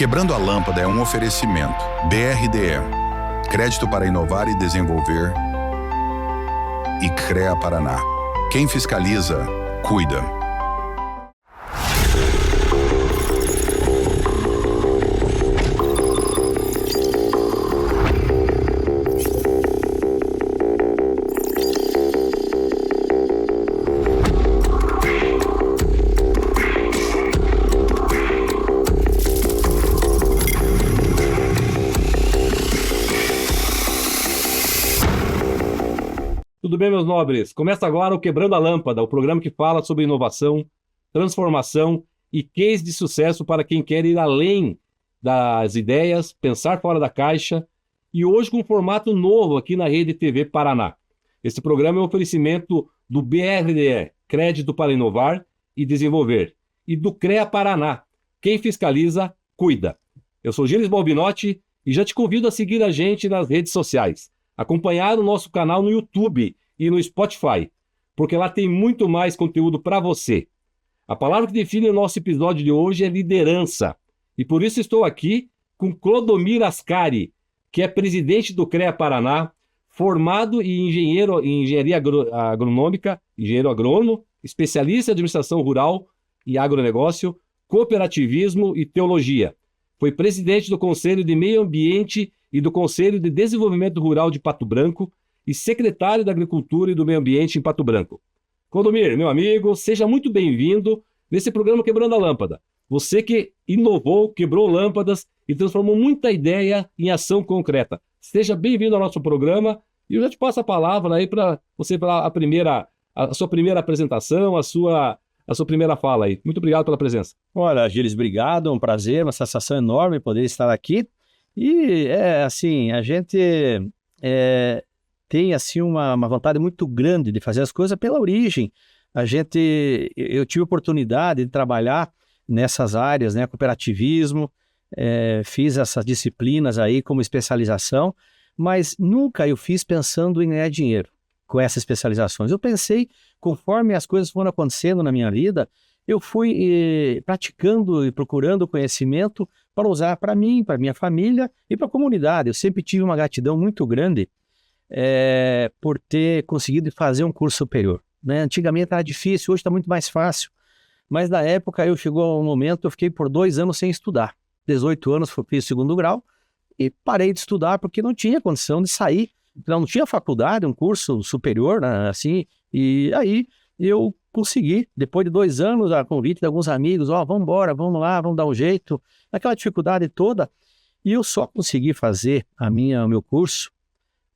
Quebrando a Lâmpada é um oferecimento. BRDE, Crédito para Inovar e Desenvolver, e CREA Paraná. Quem fiscaliza, cuida. Tudo bem, meus nobres? Começa agora o Quebrando a Lâmpada, o programa que fala sobre inovação, transformação e case de sucesso para quem quer ir além das ideias, pensar fora da caixa, e hoje com um formato novo aqui na Rede TV Paraná. Esse programa é um oferecimento do BRDE, Crédito para Inovar e Desenvolver, e do CREA Paraná. Quem fiscaliza, cuida. Eu sou Gilles Balbinotti e já te convido a seguir a gente nas redes sociais, acompanhar o nosso canal no YouTube e no Spotify, porque lá tem muito mais conteúdo para você. A palavra que define o nosso episódio de hoje é liderança, e por isso estou aqui com Clodomir Ascari, que é presidente do CREA Paraná, formado em engenharia agronômica, engenheiro agrônomo, especialista em administração rural e agronegócio, cooperativismo e teologia. Foi presidente do Conselho de Meio Ambiente e do Conselho de Desenvolvimento Rural de Pato Branco e secretário da Agricultura e do Meio Ambiente em Pato Branco. Clodomir, meu amigo, seja muito bem-vindo nesse programa Quebrando a Lâmpada. Você que inovou, quebrou lâmpadas e transformou muita ideia em ação concreta. Seja bem-vindo ao nosso programa e eu já te passo a palavra aí para você para a sua primeira apresentação, a sua primeira fala aí. Muito obrigado pela presença. Olha, Gilles, obrigado, é um prazer, uma satisfação enorme poder estar aqui. E, a gente tem, assim, uma vontade muito grande de fazer as coisas pela origem. Eu tive a oportunidade de trabalhar nessas áreas, né, cooperativismo, fiz essas disciplinas aí como especialização, mas nunca eu fiz pensando em ganhar dinheiro com essas especializações. Eu pensei, conforme as coisas foram acontecendo na minha vida, eu fui praticando e procurando conhecimento para usar para mim, para minha família e para a comunidade. Eu sempre tive uma gratidão muito grande por ter conseguido fazer um curso superior, né? Antigamente era difícil, hoje está muito mais fácil. Mas na época chegou um momento, eu fiquei por 2 anos sem estudar. 18 anos fiz segundo grau e parei de estudar porque não tinha condição de sair. Não tinha faculdade, um curso superior, né, assim, e aí eu consegui, depois de 2 anos, a convite de alguns amigos, vamos embora, vamos lá, vamos dar um jeito, naquela dificuldade toda, e eu só consegui fazer o meu curso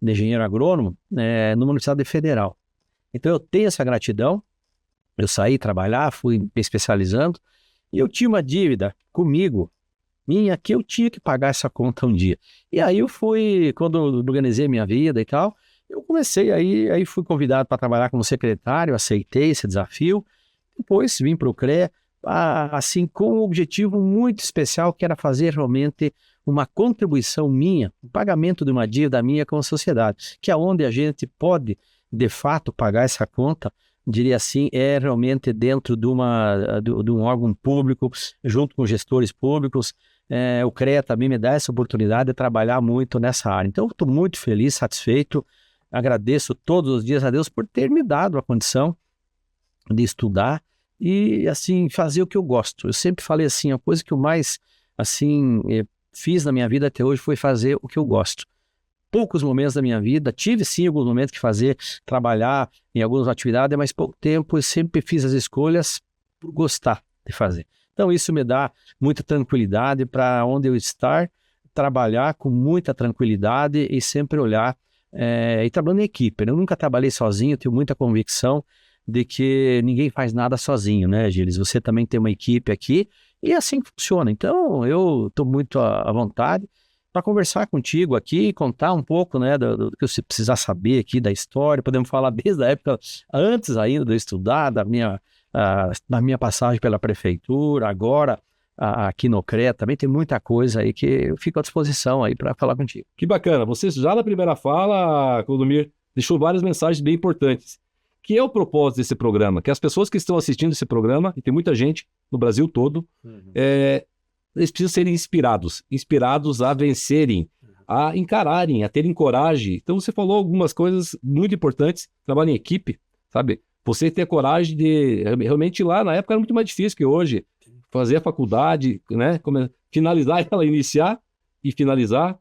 de engenheiro agrônomo numa Universidade Federal. Então eu tenho essa gratidão, eu saí trabalhar, fui me especializando, e eu tinha uma dívida comigo, minha, que eu tinha que pagar essa conta um dia. E aí eu fui, quando eu organizei minha vida e tal, eu comecei aí fui convidado para trabalhar como secretário, aceitei esse desafio, depois vim para o CREA, assim, com um objetivo muito especial, que era fazer realmente uma contribuição minha, um pagamento de uma dívida minha com a sociedade, que é onde a gente pode, de fato, pagar essa conta, diria assim, realmente dentro de um órgão público, junto com gestores públicos. O CREA também me dá essa oportunidade de trabalhar muito nessa área. Então, eu estou muito feliz, satisfeito, agradeço todos os dias a Deus por ter me dado a condição de estudar e, assim, fazer o que eu gosto. Eu sempre falei assim, a coisa que eu mais, assim, fiz na minha vida até hoje foi fazer o que eu gosto. Poucos momentos da minha vida, tive sim alguns momentos que trabalhar em algumas atividades, mas pouco tempo eu sempre fiz as escolhas por gostar de fazer. Então isso me dá muita tranquilidade para onde eu estar, trabalhar com muita tranquilidade e sempre olhar e trabalhando em equipe. Eu nunca trabalhei sozinho, tenho muita convicção de que ninguém faz nada sozinho, né, Gilles? Você também tem uma equipe aqui e é assim que funciona. Então eu estou muito à vontade para conversar contigo aqui, contar um pouco, né, do que você precisar saber aqui da história. Podemos falar desde a época antes ainda de eu estudar, da minha passagem pela prefeitura, agora aqui no CREA, também tem muita coisa aí que eu fico à disposição aí para falar contigo. Que bacana, você já na primeira fala, Clodomir, deixou várias mensagens bem importantes, que é o propósito desse programa, que as pessoas que estão assistindo esse programa, e tem muita gente no Brasil todo, eles precisam serem inspirados a vencerem, a encararem, a terem coragem. Então você falou algumas coisas muito importantes, trabalho em equipe, sabe? Você ter coragem de, realmente lá na época era muito mais difícil que hoje, fazer a faculdade, né? Finalizar ela, iniciar e finalizar.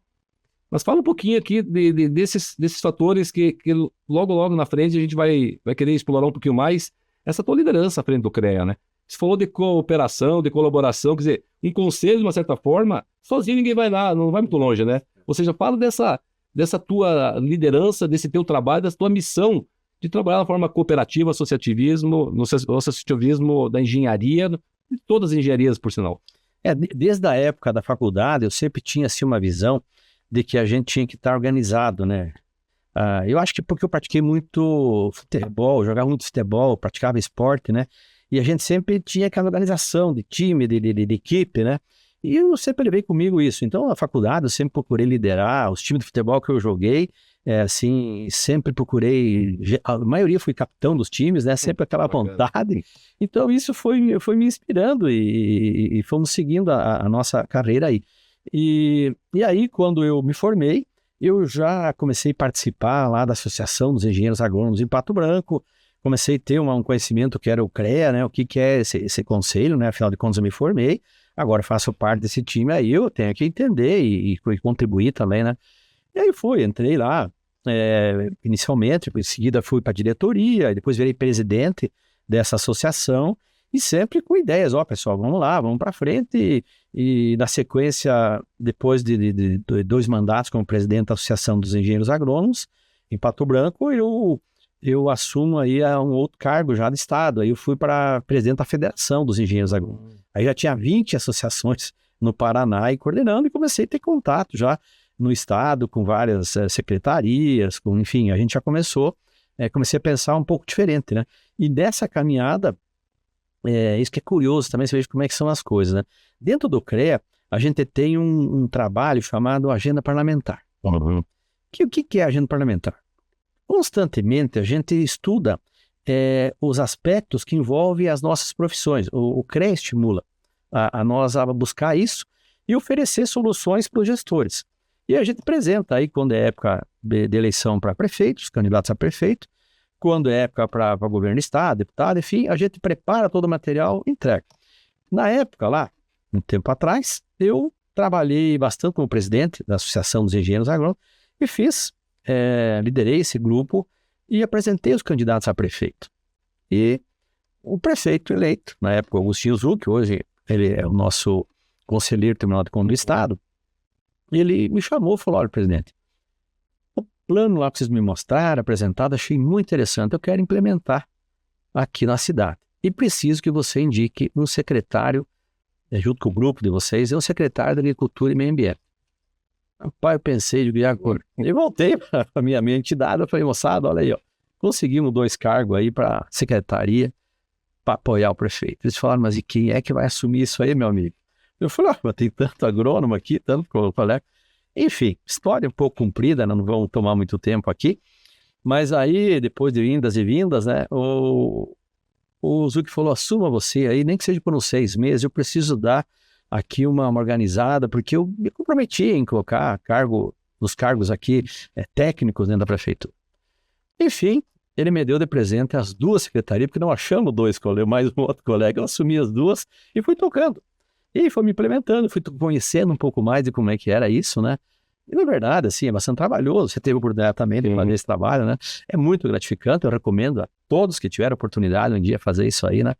Mas fala um pouquinho aqui desses fatores que logo na frente a gente vai querer explorar um pouquinho mais essa tua liderança à frente do CREA, né? Você falou de cooperação, de colaboração, quer dizer, um conselho, de uma certa forma, sozinho ninguém vai lá, não vai muito longe, né? Ou seja, fala dessa tua liderança, desse teu trabalho, dessa tua missão de trabalhar de forma cooperativa, associativismo, no associativismo da engenharia, de todas as engenharias, por sinal. Desde a época da faculdade, eu sempre tinha assim, uma visão de que a gente tinha que estar organizado, né? Eu acho que porque eu pratiquei muito futebol, jogava muito futebol, praticava esporte, né? E a gente sempre tinha aquela organização de time, de equipe, né? E eu sempre levei comigo isso. Então, na faculdade, eu sempre procurei liderar os times de futebol que eu joguei. Assim, sempre procurei... A maioria fui capitão dos times, né? Sempre aquela vontade. Então, isso foi me inspirando e fomos seguindo a nossa carreira aí. E aí, quando eu me formei, eu já comecei a participar lá da Associação dos Engenheiros Agrônomos em Pato Branco. Comecei a ter um conhecimento que era o CREA, né? O que é esse conselho, né? Afinal de contas, eu me formei. Agora faço parte desse time, aí eu tenho que entender e contribuir também, né? E aí entrei lá, inicialmente, em seguida fui para a diretoria, depois virei presidente dessa associação e sempre com ideias, pessoal, vamos lá, vamos para frente. E na sequência, depois de 2 mandatos como presidente da Associação dos Engenheiros Agrônomos, em Pato Branco, eu assumo aí um outro cargo já do Estado. Aí eu fui para presidente da Federação dos Engenheiros Agrônomos. Aí já tinha 20 associações no Paraná e coordenando, e comecei a ter contato já no Estado com várias secretarias, enfim, a gente já comecei a pensar um pouco diferente, né? E dessa caminhada, isso que é curioso também, você veja como é que são as coisas, né? Dentro do CREA, a gente tem um trabalho chamado Agenda Parlamentar. Uhum. O que é a Agenda Parlamentar? Constantemente a gente estuda os aspectos que envolvem as nossas profissões. O CREA estimula a nós a buscar isso e oferecer soluções para os gestores. E a gente apresenta aí, quando é época de eleição para prefeitos, candidatos a prefeito, quando é época para governo do estado, deputado, enfim, a gente prepara todo o material e entrega. Na época lá, um tempo atrás, eu trabalhei bastante como presidente da Associação dos Engenheiros Agrônomos e liderei esse grupo e apresentei os candidatos a prefeito. E o prefeito eleito, na época, Agostinho Zucchi, hoje ele é o nosso conselheiro do Tribunal de Contas do Estado, ele me chamou e falou: olha, presidente, o plano lá que vocês me mostraram, apresentado, achei muito interessante, eu quero implementar aqui na cidade. E preciso que você indique um secretário, junto com o grupo de vocês, é o secretário da Agricultura e Meio Ambiente. Rapaz, eu pensei, e voltei para a minha entidade, eu falei: moçada, olha aí, conseguimos 2 cargos aí para a secretaria para apoiar o prefeito. Eles falaram: mas e quem é que vai assumir isso aí, meu amigo? Eu falei: mas tem tanto agrônomo aqui, tanto colega. Enfim, história um pouco comprida, não vamos tomar muito tempo aqui, mas aí, depois de indas e vindas, né, o Zucchi falou: assuma você aí, nem que seja por uns 6 meses, eu preciso dar aqui uma organizada, porque eu me comprometi em colocar os cargos aqui técnicos dentro da prefeitura. Enfim, ele me deu de presente as 2 secretarias, porque não achamos 2 colegas, mais um outro colega, eu assumi as 2 e fui tocando. E foi me implementando, fui conhecendo um pouco mais de como é que era isso, né? E na verdade, assim, é bastante trabalhoso. Você teve a oportunidade também de fazer esse trabalho, né? É muito gratificante, eu recomendo a todos que tiveram oportunidade um dia fazer isso aí, né?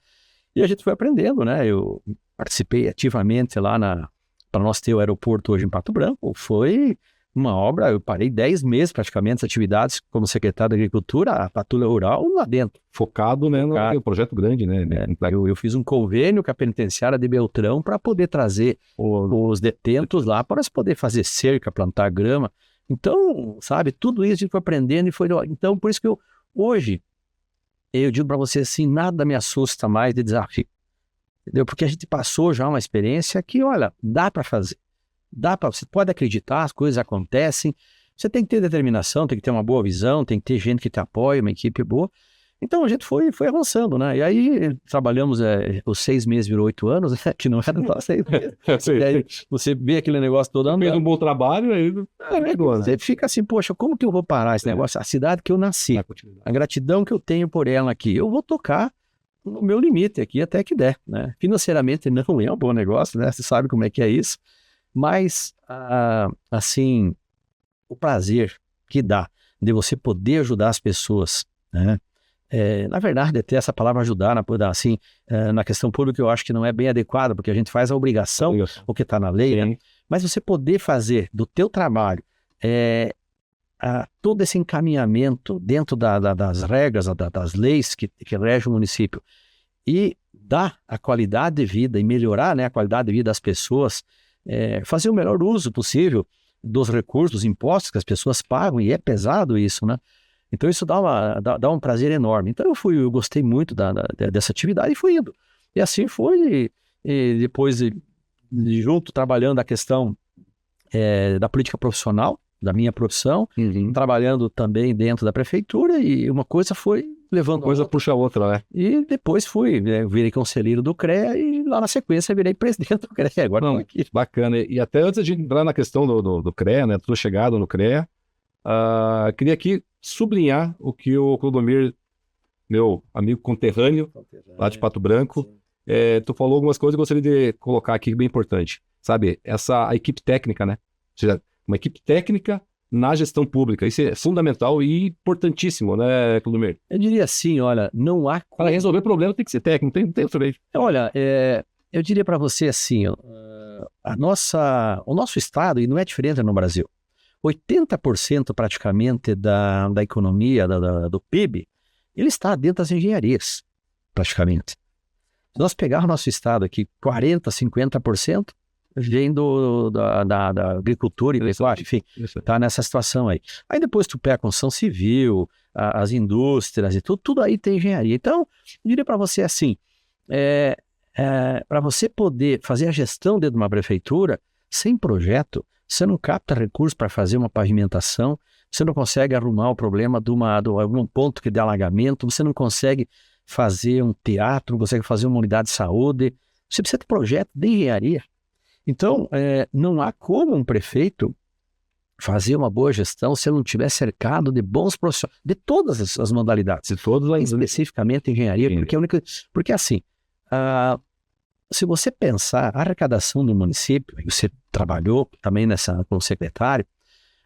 E a gente foi aprendendo, né? Eu participei ativamente lá para nós ter o aeroporto hoje em Pato Branco. Foi uma obra, eu parei 10 meses praticamente as atividades como secretário da Agricultura, a patrulha rural lá dentro. Focado, né, no projeto grande, né? Eu fiz um convênio com a penitenciária de Beltrão para poder trazer os detentos lá para poder fazer cerca, plantar grama. Então, sabe, tudo isso a gente foi aprendendo e foi... Então, por isso que hoje, eu digo para você assim, nada me assusta mais de desafio. Entendeu? Porque a gente passou já uma experiência que, olha, dá para fazer. Você pode acreditar, as coisas acontecem, você tem que ter determinação, tem que ter uma boa visão, tem que ter gente que te apoia, uma equipe boa. Então a gente foi avançando, né? E aí trabalhamos, os 6 meses virou 8 anos, né? Que não era só 6 meses. E aí você vê aquele negócio todo andando. Fez um bom trabalho, aí... Você fica assim, poxa, como que eu vou parar esse negócio? A cidade que eu nasci, a gratidão que eu tenho por ela aqui, eu vou tocar no meu limite aqui até que der, né? Financeiramente não é um bom negócio, né? Você sabe como é que é isso. Mas, assim, o prazer que dá de você poder ajudar as pessoas, né? Na verdade, até essa palavra ajudar, na questão pública, eu acho que não é bem adequada, porque a gente faz a obrigação, o que está na lei, né? Mas você poder fazer do teu trabalho todo esse encaminhamento dentro das regras, das leis que regem o município e dar a qualidade de vida e melhorar, né, a qualidade de vida das pessoas, fazer o melhor uso possível dos recursos, dos impostos que as pessoas pagam, e é pesado isso, né? Então isso dá um prazer enorme. Então eu gostei muito dessa atividade e fui indo. E assim foi, e depois junto trabalhando a questão da política profissional, da minha profissão, trabalhando também dentro da prefeitura, e uma coisa foi levando a outra. Puxa a outra, né? E depois virei conselheiro do CREA e lá na sequência virei presidente do CREA. Agora não, aqui. Bacana. E até antes de entrar na questão do CREA, né, tua chegada no CREA, queria aqui sublinhar o que o Clodomir, meu amigo conterrâneo, lá de Pato Branco, tu falou algumas coisas que eu gostaria de colocar aqui, bem importante. Sabe, a equipe técnica, né? Ou seja, uma equipe técnica na gestão pública. Isso é fundamental e importantíssimo, né, Clodomir? Eu diria assim, olha, não há... Para resolver problema tem que ser técnico, não tem outro jeito. Olha, eu diria para você assim, o nosso estado, e não é diferente no Brasil, 80% praticamente da economia, do PIB, ele está dentro das engenharias, praticamente. Se nós pegarmos o nosso estado aqui, 40%, 50%, vem da agricultura e pecuária, enfim, está nessa situação aí. Aí depois tu pega a construção civil, as indústrias e tudo aí tem engenharia. Então, eu diria para você assim, para você poder fazer a gestão dentro de uma prefeitura, sem projeto, você não capta recursos para fazer uma pavimentação, você não consegue arrumar o problema de algum ponto que dê alagamento, você não consegue fazer um teatro, não consegue fazer uma unidade de saúde, você precisa de projeto de engenharia. Então, não há como um prefeito fazer uma boa gestão se ele não estiver cercado de bons profissionais, de todas as modalidades, de todas, especificamente engenharia, porque assim, se você pensar a arrecadação do município, e você trabalhou também como secretário,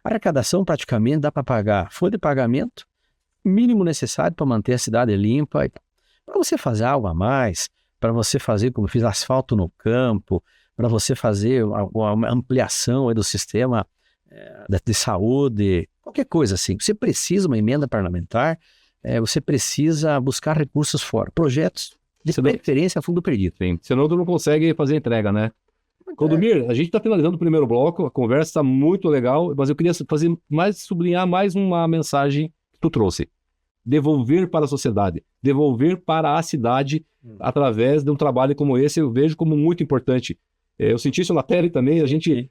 a arrecadação praticamente dá para pagar folha de pagamento, mínimo necessário para manter a cidade limpa, para você fazer algo a mais, para você fazer, como eu fiz, asfalto no campo, para você fazer uma ampliação do sistema de saúde, qualquer coisa assim. Você precisa uma emenda parlamentar, você precisa buscar recursos fora, projetos de preferência a fundo perdido. Sim. Senão tu não consegue fazer entrega, né? Clodomir, a gente está finalizando o primeiro bloco, a conversa está muito legal, mas eu queria sublinhar mais uma mensagem que tu trouxe. Devolver para a sociedade, devolver para a cidade através de um trabalho como esse, eu vejo como muito importante. Eu senti isso na pele também, a gente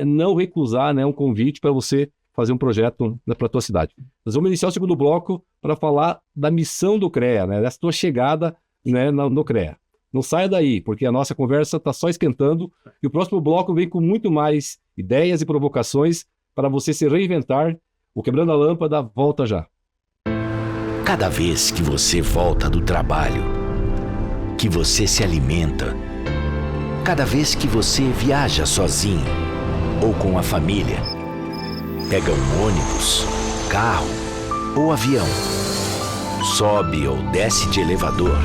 não recusar, né, um convite para você fazer um projeto para a tua cidade. Nós vamos iniciar o segundo bloco para falar da missão do CREA, né, dessa tua chegada, né, no CREA. Não saia daí, porque a nossa conversa está só esquentando e o próximo bloco vem com muito mais ideias e provocações para você se reinventar. O Quebrando a Lâmpada volta já. Cada vez que você volta do trabalho, que você se alimenta, cada vez que você viaja sozinho ou com a família, pega um ônibus, carro ou avião, sobe ou desce de elevador,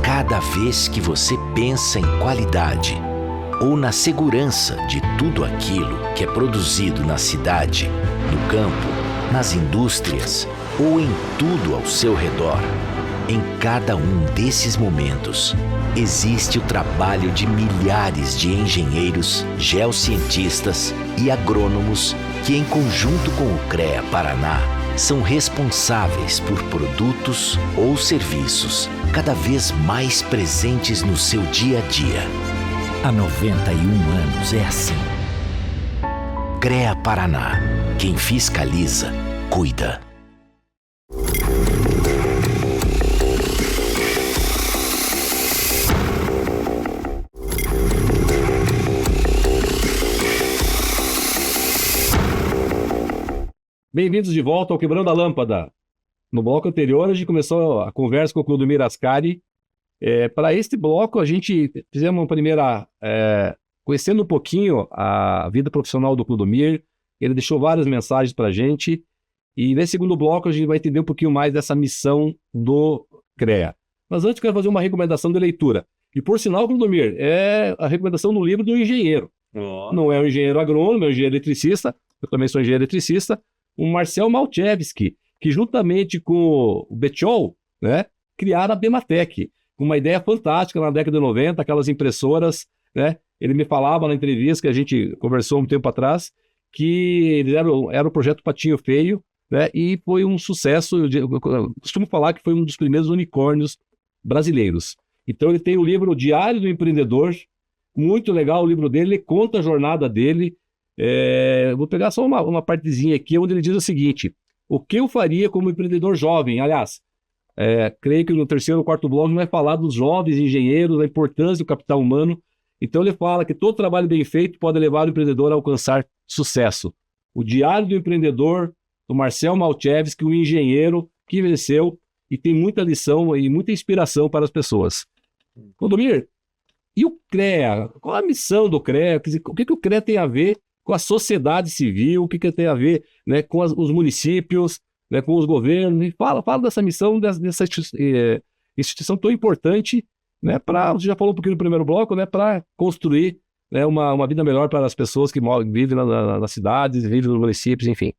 cada vez que você pensa em qualidade ou na segurança de tudo aquilo que é produzido na cidade, no campo, nas indústrias ou em tudo ao seu redor, em cada um desses momentos, existe o trabalho de milhares de engenheiros, geocientistas e agrônomos que, em conjunto com o CREA Paraná, são responsáveis por produtos ou serviços cada vez mais presentes no seu dia a dia. Há 91 anos é assim. CREA Paraná. Quem fiscaliza, cuida. Bem-vindos de volta ao Quebrando a Lâmpada. No bloco anterior, a gente começou a conversa com o Clodomir Ascari. Para este bloco, a gente fizemos uma primeira... conhecendo um pouquinho a vida profissional do Clodomir. Ele deixou várias mensagens para a gente. E nesse segundo bloco, a gente vai entender um pouquinho mais dessa missão do CREA. Mas antes, eu quero fazer uma recomendação de leitura. E por sinal, Clodomir, é a recomendação do livro do engenheiro. Não é um engenheiro agrônomo, é um engenheiro eletricista. Eu também sou engenheiro eletricista. O Marcel Malchevski, que juntamente com o Betchol, né, criaram a Bematec, com uma ideia fantástica na década de 90, aquelas impressoras, né? Ele me falava na entrevista que a gente conversou um tempo atrás, que eles era o projeto Patinho Feio, né, e foi um sucesso. Eu costumo falar que foi um dos primeiros unicórnios brasileiros. Então ele tem o livro Diário do Empreendedor, muito legal o livro dele, ele conta a jornada dele. Vou pegar só uma partezinha aqui, onde ele diz o seguinte: o que eu faria como empreendedor jovem? Aliás, creio que no terceiro ou quarto bloco vai falar dos jovens engenheiros, da importância do capital humano. Então ele fala que todo trabalho bem feito pode levar o empreendedor a alcançar sucesso. O Diário do Empreendedor, do Marcel Malchevski, um engenheiro que venceu e tem muita lição e muita inspiração para as pessoas. Clodomir, e o CREA? Qual a missão do CREA? Quer dizer, o que o CREA tem a ver com a sociedade civil? O que tem a ver, né, com os municípios, né, com os governos? E fala dessa missão, dessa instituição tão importante, né, você já falou um pouquinho no primeiro bloco, né, para construir, né, uma vida melhor para as pessoas que vivem nas cidades, vivem nos municípios, enfim.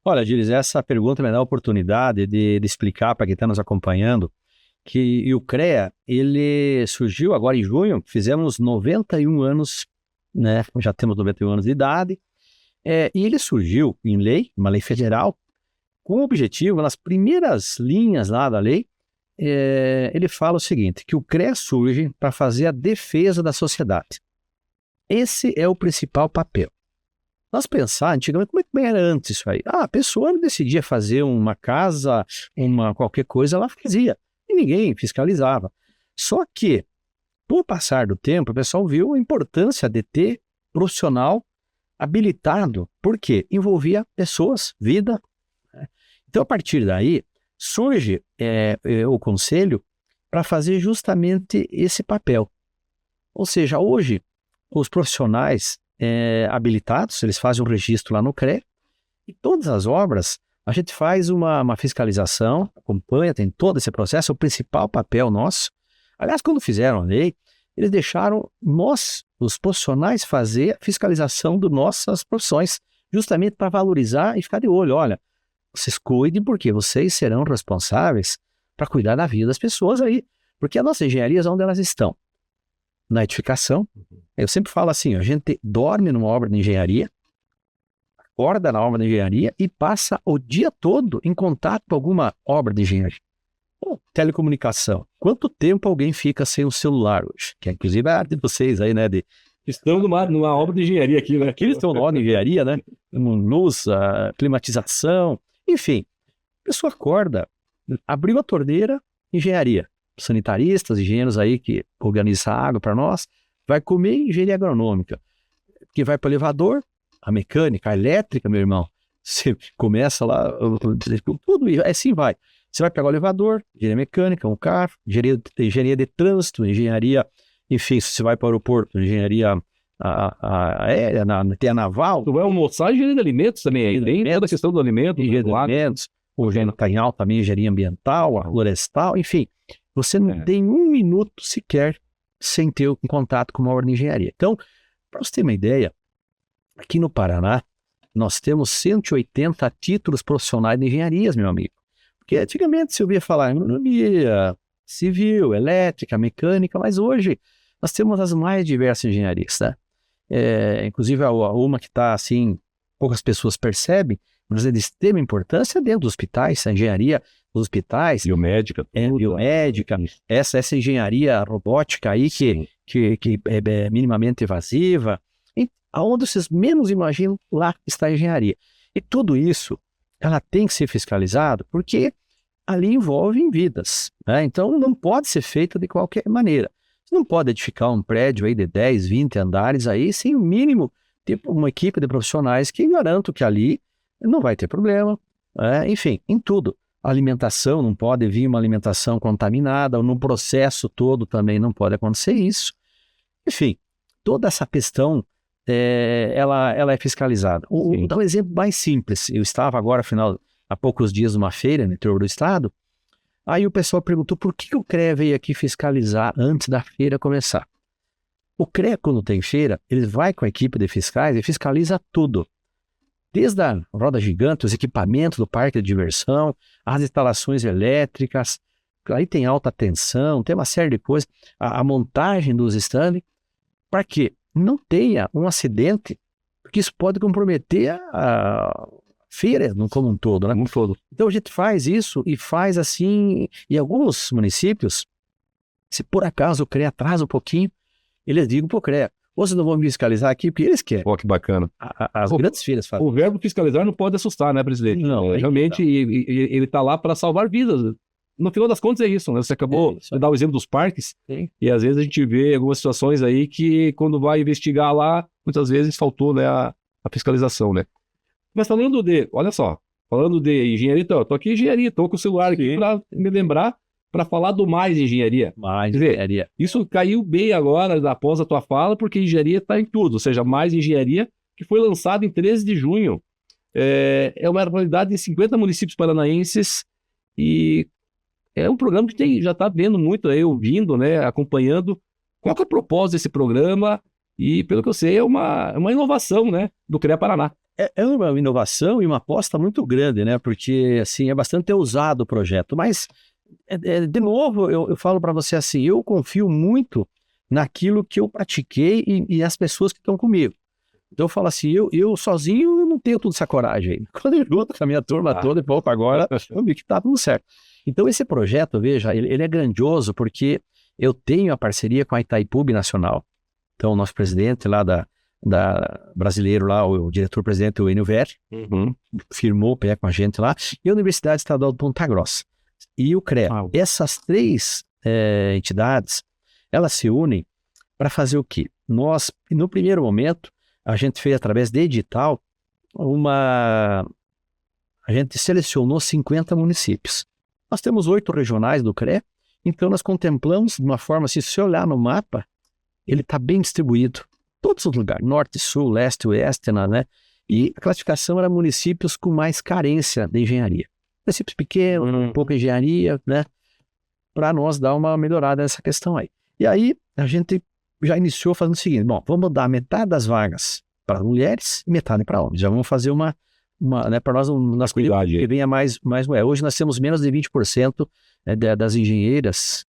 Olha, Gilles, essa pergunta me dá a oportunidade de explicar para quem está nos acompanhando que o CREA, ele surgiu agora em junho, fizemos 91 anos, né, já temos 91 anos de idade, e ele surgiu em lei, uma lei federal, com o objetivo, nas primeiras linhas lá da lei, ele fala o seguinte, que o CREA surge para fazer a defesa da sociedade. Esse é o principal papel. Nós pensar antigamente, como é que era antes isso aí? A pessoa decidia fazer uma casa, qualquer coisa, ela fazia. E ninguém fiscalizava. Só que, com o passar do tempo, o pessoal viu a importância de ter profissional habilitado, porque envolvia pessoas, vida. Então, a partir daí, surge o Conselho para fazer justamente esse papel. Ou seja, hoje, os profissionais habilitados, eles fazem um registro lá no CREA, e todas as obras, a gente faz uma fiscalização, acompanha, tem todo esse processo, é o principal papel nosso. Aliás, quando fizeram a lei, eles deixaram nós, os profissionais, fazer a fiscalização das nossas profissões, justamente para valorizar e ficar de olho. Olha, vocês cuidem porque vocês serão responsáveis para cuidar da vida das pessoas aí. Porque as nossas engenharias, onde elas estão? Na edificação. Eu sempre falo assim, a gente dorme numa obra de engenharia, acorda na obra de engenharia e passa o dia todo em contato com alguma obra de engenharia. Telecomunicação. Quanto tempo alguém fica sem o celular hoje? Que é, inclusive, a arte de vocês aí, né? Estamos numa obra de engenharia aqui, né? Aqui eles estão na obra de engenharia, né? Luz, climatização, enfim. A pessoa acorda, abriu a torneira, engenharia. Sanitaristas, engenheiros aí que organizam a água para nós, vai comer engenharia agronômica. Que vai para o elevador, a mecânica, a elétrica, meu irmão. Você começa lá, tudo isso, assim vai. Você vai pegar o elevador, engenharia mecânica, um carro, engenharia de trânsito, engenharia, enfim, se você vai para o aeroporto, engenharia aérea, tem a naval. Tu vai almoçar, engenharia de alimentos também aí, tem toda a questão do alimento, engenharia de alimentos, o engenharia canhal também, engenharia ambiental, florestal, enfim. Você não tem um minuto sequer sem ter um contato com uma obra de engenharia. Então, para você ter uma ideia, aqui no Paraná, nós temos 180 títulos profissionais de engenharias, meu amigo. Porque antigamente se ouvia falar em agronomia, civil, elétrica, mecânica, mas hoje nós temos as mais diversas engenharias, né? Inclusive uma que está assim, poucas pessoas percebem, mas é de extrema importância dentro dos hospitais, a engenharia dos hospitais. Biomédica. Biomédica, essa engenharia robótica aí que é minimamente evasiva. Aonde vocês menos imaginam, lá está a engenharia. E tudo isso, ela tem que ser fiscalizado porque ali envolve vidas, né? Então não pode ser feita de qualquer maneira. Você não pode edificar um prédio aí de 10, 20 andares aí sem o mínimo ter uma equipe de profissionais que garantam que ali não vai ter problema. Enfim, em tudo. A alimentação, não pode vir uma alimentação contaminada, ou no processo todo também não pode acontecer isso. Enfim, toda essa questão, ela é fiscalizada. Vou dar um exemplo mais simples. Eu estava agora, há poucos dias, numa feira no interior do estado, aí o pessoal perguntou por que o CREA veio aqui fiscalizar antes da feira começar. O CREA, quando tem feira, ele vai com a equipe de fiscais e fiscaliza tudo. Desde a roda gigante, os equipamentos do parque de diversão, as instalações elétricas, aí tem alta tensão, tem uma série de coisas, a montagem dos stands, para que não tenha um acidente, porque isso pode comprometer a feira como um todo, né? Então a gente faz isso e faz assim, em alguns municípios, se por acaso o CREA atrasa um pouquinho, eles digam pro CREA, vocês não vão me fiscalizar aqui porque eles querem. Pô, que bacana. As grandes feiras fazem. O verbo fiscalizar não pode assustar, né, presidente? Não, realmente ele está lá para salvar vidas. No final das contas é isso, né? Você acabou de dar o exemplo dos parques, e às vezes a gente vê algumas situações aí que quando vai investigar lá, muitas vezes faltou, né, a fiscalização, né? Mas falando de engenharia, então, eu tô aqui em engenharia, tô com o celular aqui para me lembrar, para falar do Mais Engenharia. Mais Engenharia. Isso caiu bem agora, após a tua fala, porque engenharia está em tudo, ou seja, Mais Engenharia, que foi lançado em 13 de junho. É uma realidade em 50 municípios paranaenses e é um programa que já está vendo muito aí, ouvindo, né, acompanhando. Qual que é o propósito desse programa? E, pelo que eu sei, é uma inovação, né, do CREA Paraná. É uma inovação e uma aposta muito grande, né, porque, assim, é bastante ousado o projeto, mas... de novo, eu falo para você assim, eu confio muito naquilo que eu pratiquei e as pessoas que estão comigo. Então eu falo assim, eu sozinho eu não tenho toda essa coragem aí. Quando eu junto com a minha turma toda, agora eu vi que tá tudo certo. Então esse projeto, veja, ele é grandioso porque eu tenho a parceria com a Itaipu Nacional. Então o nosso presidente lá da brasileiro lá, o diretor-presidente, o Enio Verri, firmou o pé com a gente lá, e a Universidade Estadual de Ponta Grossa. E o CREA. Essas três entidades, elas se unem para fazer o quê? Nós, no primeiro momento, a gente fez através de edital a gente selecionou 50 municípios. Nós temos 8 regionais do CREA, então nós contemplamos de uma forma assim, se você olhar no mapa, ele está bem distribuído. Todos os lugares, norte, sul, leste, oeste, né? E a classificação era municípios com mais carência de engenharia. Municípios pequenos, pouca engenharia, né? Para nós dar uma melhorada nessa questão aí. E aí, a gente já iniciou fazendo o seguinte, bom, vamos dar metade das vagas para mulheres e metade para homens. Já vamos fazer uma né, para nós, nas coisas que venha mais mulher. Hoje nós temos menos de 20% das engenheiras,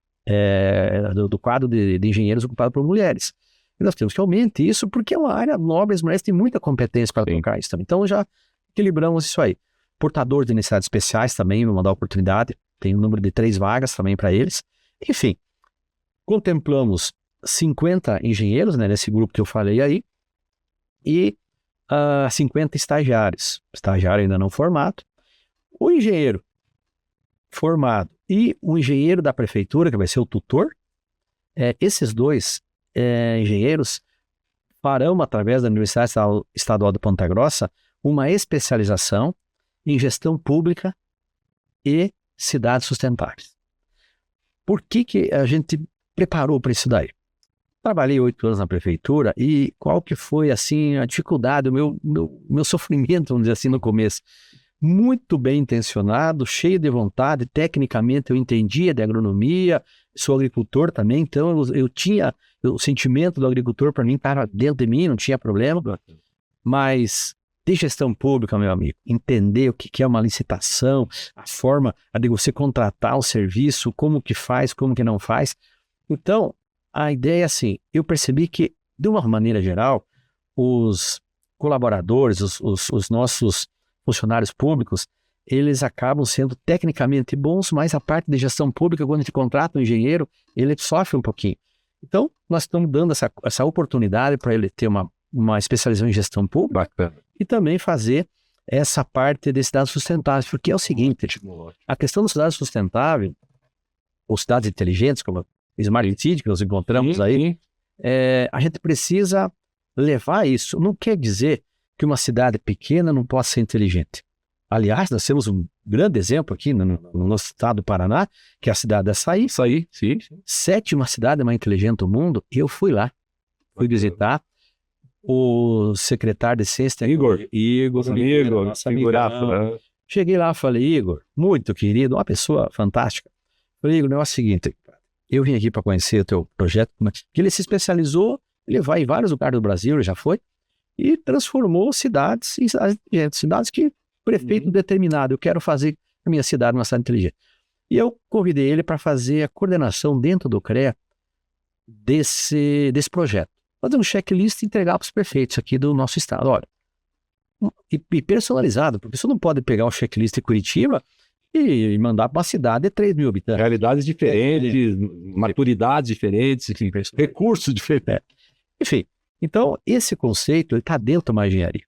do quadro de engenheiros ocupado por mulheres. E nós temos que aumentar isso porque é uma área nobre, as mulheres têm muita competência para tocar isso também. Então já equilibramos isso aí. Portador de necessidades especiais também, vamos dar oportunidade, tem um número de 3 vagas também para eles. Enfim, contemplamos 50 engenheiros, né, nesse grupo que eu falei aí, e 50 estagiários. Estagiário ainda não formado. O engenheiro formado e o engenheiro da prefeitura, que vai ser o tutor, esses dois engenheiros farão, através da Universidade Estadual de Ponta Grossa, uma especialização em gestão pública e cidades sustentáveis. Por que a gente preparou para isso daí? Trabalhei 8 anos na prefeitura e qual que foi, assim, a dificuldade, o meu sofrimento, vamos dizer assim, no começo? Muito bem intencionado, cheio de vontade, tecnicamente eu entendia de agronomia, sou agricultor também, então eu tinha o sentimento do agricultor, para mim, estava dentro de mim, não tinha problema, mas de gestão pública, meu amigo, entender o que é uma licitação, a forma de você contratar o serviço, como que faz, como que não faz. Então, a ideia é assim, eu percebi que, de uma maneira geral, os colaboradores, os nossos funcionários públicos, eles acabam sendo tecnicamente bons, mas a parte de gestão pública, quando a gente contrata um engenheiro, ele sofre um pouquinho. Então, nós estamos dando essa oportunidade para ele ter uma especialização em gestão pública. Bacana. E também fazer essa parte de cidades sustentáveis, porque é o seguinte, a questão da cidade sustentável, ou cidades inteligentes, como Smart City, que nós encontramos aí, a gente precisa levar isso. Não quer dizer que uma cidade pequena não possa ser inteligente. Aliás, nós temos um grande exemplo aqui no nosso estado do Paraná, que é a cidade de Açaí. Açaí, sim. 7ª cidade mais inteligente do mundo. Eu fui lá, fui visitar o secretário de Ciência. Igor, nosso amigo. Cheguei lá, falei, Igor, muito querido, uma pessoa fantástica. Falei, Igor, o negócio é o seguinte, eu vim aqui para conhecer o teu projeto, que ele se especializou, ele vai em vários lugares do Brasil, ele já foi, e transformou cidades em cidades que o prefeito determinado, eu quero fazer a minha cidade uma cidade inteligente. E eu convidei ele para fazer a coordenação dentro do CREA desse projeto. Fazer um checklist e entregar para os prefeitos aqui do nosso estado. Olha, e personalizado, porque você não pode pegar um checklist de Curitiba e mandar para uma cidade de 3 mil habitantes. Realidades diferentes, maturidades diferentes, enfim, recursos diferentes. Enfim, então esse conceito está dentro de uma engenharia.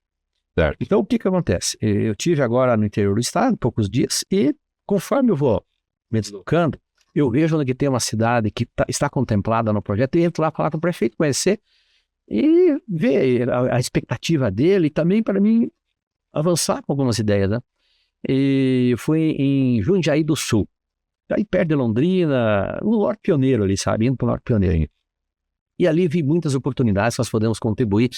Certo. Então o que acontece? Eu tive agora no interior do estado, poucos dias, e conforme eu vou me deslocando, eu vejo onde tem uma cidade que está contemplada no projeto e entro lá falar com o prefeito, conhecer e ver a expectativa dele e também para mim avançar com algumas ideias, né? E eu fui em Jundiaí do Sul, aí perto de Londrina, no Norte Pioneiro ali, sabe? Indo para o Norte Pioneiro. E ali vi muitas oportunidades que nós podemos contribuir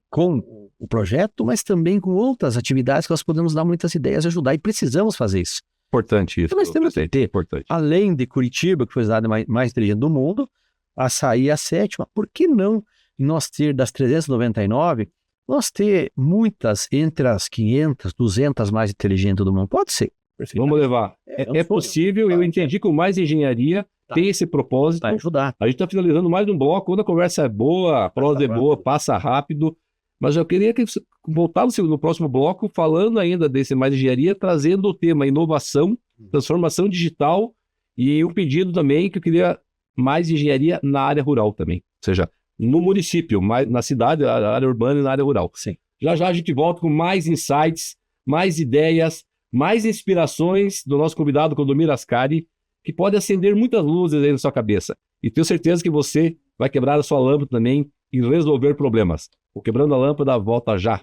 com o projeto, mas também com outras atividades que nós podemos dar muitas ideias e ajudar, e precisamos fazer isso. Importante isso. Então nós temos que ter, importante. Além de Curitiba, que foi a cidade mais inteligente do mundo, Açaí a 7ª, por que não nós ter das 399, nós ter muitas entre as 500, 200 mais inteligentes do mundo? Pode ser. Vamos levar. É possível, eu entendi que o Mais Engenharia tem esse propósito. Vai ajudar. A gente está finalizando mais um bloco, quando a conversa é boa, a prosa é boa, passa rápido, mas eu queria que voltar no próximo bloco falando ainda desse Mais Engenharia, trazendo o tema inovação, transformação digital e um pedido também que eu queria mais engenharia na área rural também, ou seja, no município, na cidade, na área urbana e na área rural. Sim. Já a gente volta com mais insights, mais ideias, mais inspirações do nosso convidado, Clodomir Ascari, que pode acender muitas luzes aí na sua cabeça. E tenho certeza que você vai quebrar a sua lâmpada também e resolver problemas. O Quebrando a Lâmpada volta já.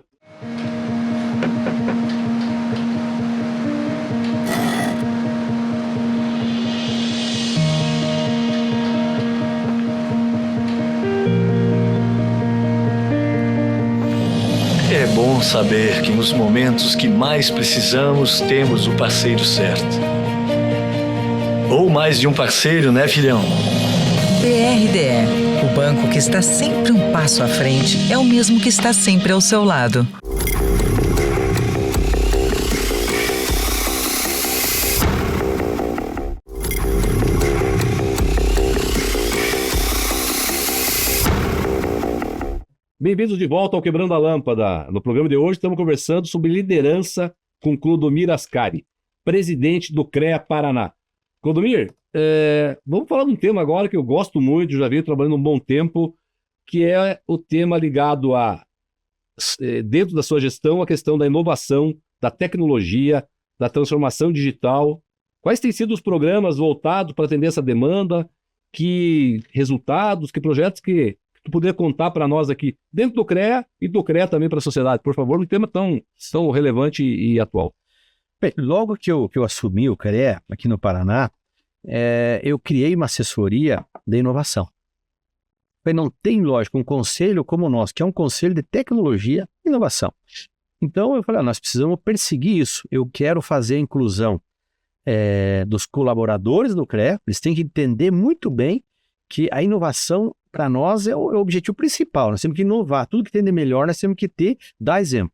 É bom saber que nos momentos que mais precisamos, temos o parceiro certo. Ou mais de um parceiro, né, filhão? BRDE, o banco que está sempre um passo à frente, é o mesmo que está sempre ao seu lado. Bem-vindos de volta ao Quebrando a Lâmpada. No programa de hoje estamos conversando sobre liderança com Clodomir Ascari, presidente do CREA Paraná. Clodomir, vamos falar de um tema agora que eu gosto muito, já venho trabalhando um bom tempo, que é o tema ligado a, dentro da sua gestão, a questão da inovação, da tecnologia, da transformação digital. Quais têm sido os programas voltados para atender essa demanda? Que resultados, que projetos que tu poderia contar para nós aqui, dentro do CREA e do CREA também para a sociedade, por favor, um tema tão relevante e atual. Bem, logo que eu assumi o CREA aqui no Paraná, eu criei uma assessoria de inovação. Não tem lógica um conselho como o nosso, que é um conselho de tecnologia e inovação. Então eu falei, nós precisamos perseguir isso. Eu quero fazer a inclusão dos colaboradores do CREA, eles têm que entender muito bem que a inovação para nós é o objetivo principal. Nós temos que inovar, tudo que tem de melhor nós temos que dar exemplo.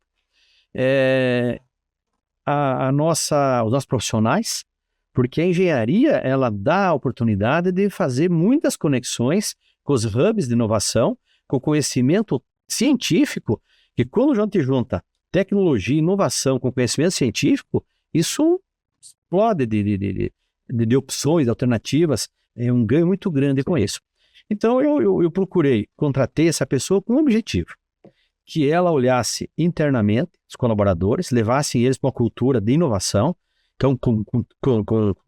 Os nossos profissionais, porque a engenharia ela dá a oportunidade de fazer muitas conexões com os hubs de inovação, com o conhecimento científico, que quando a gente junta tecnologia e inovação com conhecimento científico, isso explode de opções, alternativas, é um ganho muito grande com isso. Então eu procurei, contratei essa pessoa com um objetivo, que ela olhasse internamente os colaboradores, levasse eles para uma cultura de inovação, então com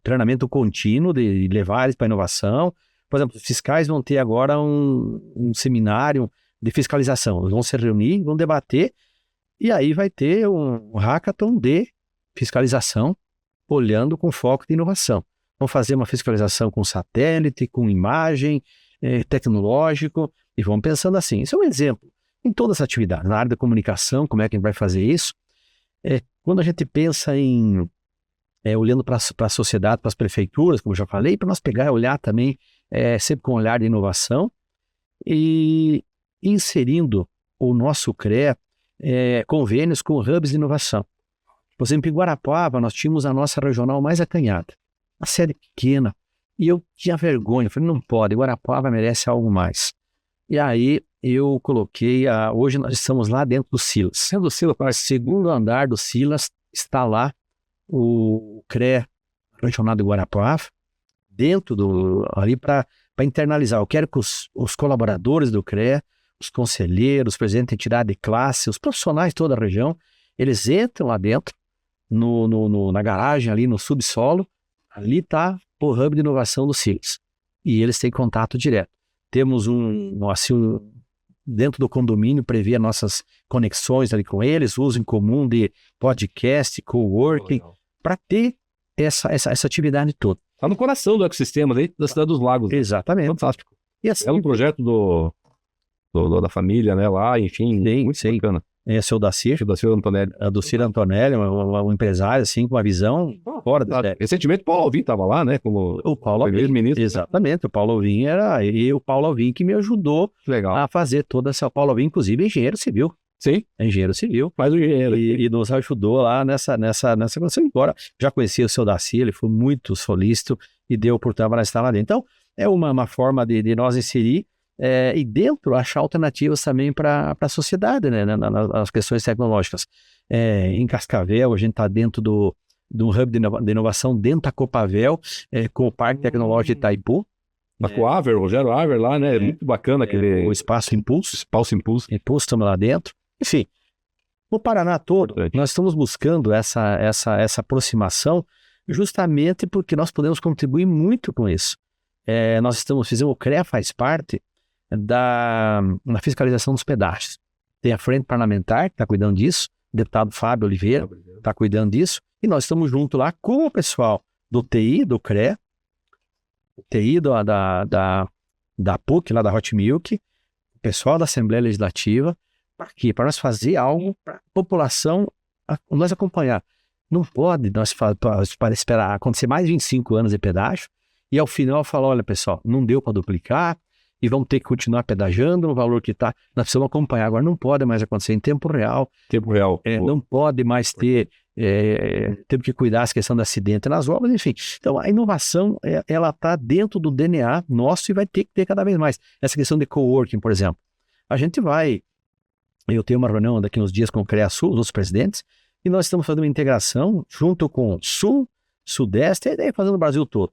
treinamento contínuo de levar eles para a inovação. Por exemplo, os fiscais vão ter agora um seminário de fiscalização, eles vão se reunir, vão debater E aí vai ter um hackathon de fiscalização, olhando com foco de inovação. Vamos fazer uma fiscalização com satélite, com imagem, tecnológico, e vamos pensando assim. Isso é um exemplo. Em todas as atividades, na área da comunicação, como é que a gente vai fazer isso? Quando a gente pensa em olhando para a sociedade, para as prefeituras, como eu já falei, para nós pegar e olhar também, sempre com um olhar de inovação, e inserindo o nosso CREA convênios com hubs de inovação. Por exemplo, em Guarapuava, nós tínhamos a nossa regional mais acanhada, uma sede pequena, e eu tinha vergonha, falei, não pode, Guarapuava merece algo mais. E aí eu coloquei, hoje nós estamos lá dentro do Silas. Dentro do Silas, para o segundo andar do Silas, está lá o CREA regional de Guarapuava, ali para internalizar. Eu quero que os colaboradores do CREA, os conselheiros, os presidentes de entidade de classe, os profissionais de toda a região, eles entram lá dentro, na garagem ali no subsolo, ali está o hub de inovação do Silas. E eles têm contato direto. Temos dentro do condomínio, prevê nossas conexões ali com eles, uso em comum de podcast, coworking, para ter essa atividade toda. Está no coração do ecossistema da Cidade dos Lagos. Exatamente. Fantástico. E assim, é um projeto da família, né, lá, enfim, muito bacana. Esse é o Dacir Antonelli. A do Ciro Antonelli, um empresário assim, com uma visão fora da série. Recentemente o Paulo Alvim estava lá, né? Como o Paulo Alvim, ministro. Exatamente, o Paulo Alvim o Paulo Alvim que me ajudou a fazer toda essa. O Paulo Alvim, inclusive, é engenheiro civil. Sim. É engenheiro civil. Faz o engenheiro. E nos ajudou lá nessa condição. Embora já conhecia o seu Dacir, ele foi muito solícito e deu oportunidade para estar lá dentro. Então, é uma forma de nós inserir e dentro achar alternativas também para a sociedade, né, nas questões tecnológicas. Em Cascavel, a gente está dentro do hub de inovação dentro da Copavel, com o Parque Tecnológico de Itaipu. Com o Rogério Aver lá, né? Muito bacana aquele... O Espaço Impulso. Impulso, estamos lá dentro. Enfim, no Paraná todo, nós estamos buscando essa aproximação justamente porque nós podemos contribuir muito com isso. O CREA faz parte na fiscalização dos pedágios. Tem a frente parlamentar que está cuidando disso, o deputado Fábio Oliveira está cuidando disso, e nós estamos junto lá com o pessoal do TI, do CREA, o TI da PUC, lá da Hot Milk, o pessoal da Assembleia Legislativa, para quê? Para nós fazer algo para a população nós acompanhar. Não pode nós para esperar acontecer mais de 25 anos de pedágio e ao final falar, olha pessoal, não deu para duplicar, e vamos ter que continuar pedagiando no valor que está. Nós precisamos acompanhar. Agora não pode mais acontecer em tempo real. Não pode mais ter... temos que cuidar da questão do acidente nas obras, enfim. Então, a inovação, ela está dentro do DNA nosso e vai ter que ter cada vez mais. Essa questão de coworking, por exemplo. Eu tenho uma reunião daqui uns dias com o CREA Sul, os outros presidentes, e nós estamos fazendo uma integração junto com o Sul, Sudeste, e fazendo o Brasil todo.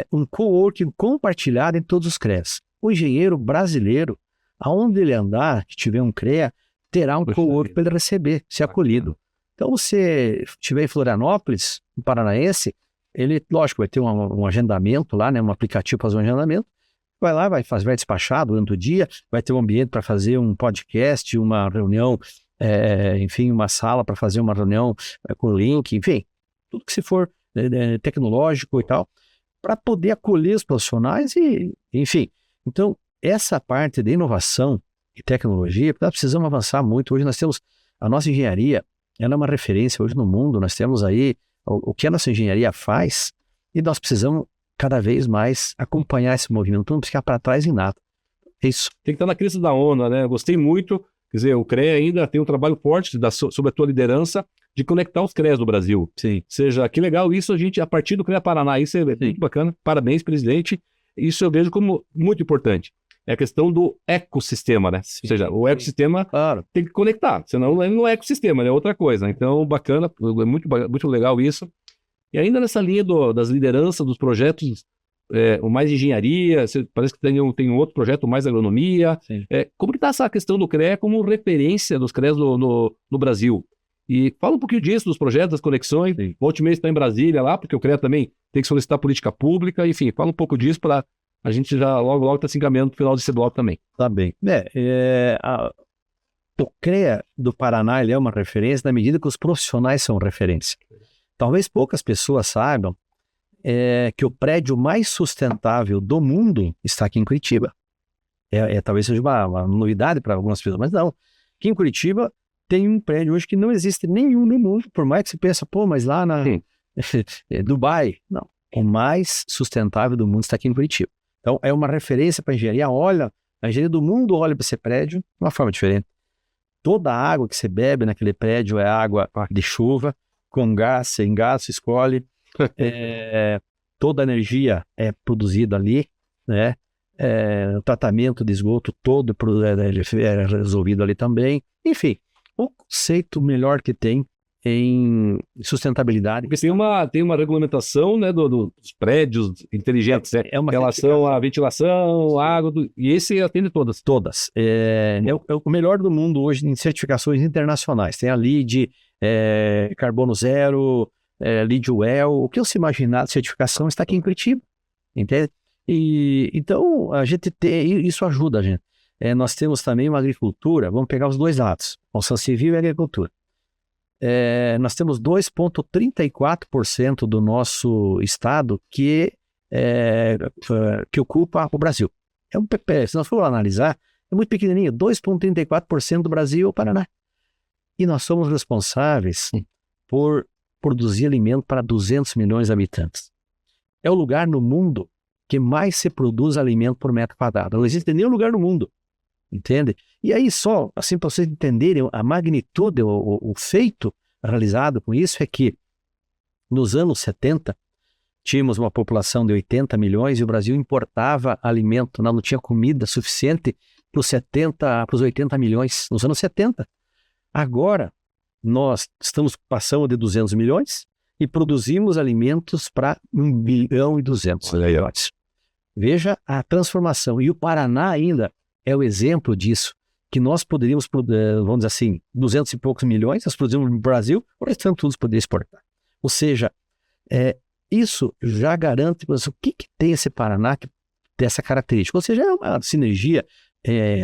Um coworking compartilhado em todos os CREAs. O engenheiro brasileiro, aonde ele andar, que tiver um CREA, terá um coworking para ele receber, ser acolhido. Então, você estiver em Florianópolis, no Paranaense, ele, lógico, vai ter um agendamento lá, né, um aplicativo para fazer um agendamento, vai lá, vai despachar durante o dia, vai ter um ambiente para fazer um podcast, uma reunião, enfim, uma sala para fazer uma reunião com link, enfim, tudo que se for tecnológico e tal, para poder acolher os profissionais e, enfim. Então, essa parte de inovação e tecnologia, nós precisamos avançar muito. Hoje nós temos, a nossa engenharia, ela é uma referência hoje no mundo, nós temos aí o que a nossa engenharia faz e nós precisamos cada vez mais acompanhar esse movimento, não ficar para trás em nada. É isso. Tem que estar na crise da onda, né? Gostei muito, quer dizer, o CREA ainda tem um trabalho forte sob a tua liderança de conectar os CREAs do Brasil. Sim. Ou seja, que legal isso, a partir do CREA Paraná, isso é muito bacana, parabéns, presidente. Isso eu vejo como muito importante. É a questão do ecossistema, né? Sim. Ou seja, o ecossistema tem que conectar, senão não é ecossistema, é outra coisa. Então, bacana, é muito legal isso. E ainda nessa linha das lideranças, dos projetos, o mais engenharia, parece que tem um outro projeto, mais agronomia. Como que está essa questão do CREA como referência dos CREAs no Brasil? E fala um pouquinho disso, dos projetos, das conexões. Volte mês está em Brasília lá, porque o CREA também tem que solicitar política pública. Enfim, fala um pouco disso para a gente já logo está se encaminhando para o final desse bloco também. Tá bem. o CREA do Paraná ele é uma referência na medida que os profissionais são referência. Talvez poucas pessoas saibam que o prédio mais sustentável do mundo está aqui em Curitiba. Talvez seja uma novidade para algumas pessoas, mas não. Aqui em Curitiba tem um prédio hoje que não existe nenhum no mundo, por mais que você pense, pô, mas lá na Dubai. Não, o mais sustentável do mundo está aqui em Curitiba. Então é uma referência para a engenharia. Olha, a engenharia do mundo olha para esse prédio de uma forma diferente. Toda a água que você bebe naquele prédio é água de chuva, com gás, sem gás, você escolhe. Toda a energia é produzida ali, né? O tratamento de esgoto todo é resolvido ali também. Enfim, o conceito melhor que tem em sustentabilidade. Porque tem uma regulamentação, né, dos prédios inteligentes, né? É uma em relação à ventilação, água, e esse atende todas. Todas. É o melhor do mundo hoje em certificações internacionais. Tem a LEED, Carbono Zero, LEED Well, o que você imaginar de certificação está aqui em Curitiba, entende? E então a gente isso ajuda a gente. Nós temos também uma agricultura, vamos pegar os dois lados, construção civil e agricultura. Nós temos 2,34% do nosso estado que ocupa o Brasil. Se nós formos analisar, é muito pequenininho, 2,34% do Brasil é o Paraná. E nós somos responsáveis por produzir alimento para 200 milhões de habitantes. É o lugar no mundo que mais se produz alimento por metro quadrado. Não existe nenhum lugar no mundo, entende? E aí só, assim, para vocês entenderem a magnitude, o feito realizado com isso é que nos anos 70, tínhamos uma população de 80 milhões e o Brasil importava alimento, não tinha comida suficiente para os 80 milhões, nos anos 70. Agora, nós passamos de 200 milhões e produzimos alimentos para 1 bilhão e 200 milhões. Veja a transformação. E o Paraná ainda é o exemplo disso, que nós poderíamos, vamos dizer assim, 200 e poucos milhões, nós produzimos no Brasil, o restante tudo poderia exportar. Ou seja, isso já garante o que tem esse Paraná que tem essa característica. Ou seja, é uma sinergia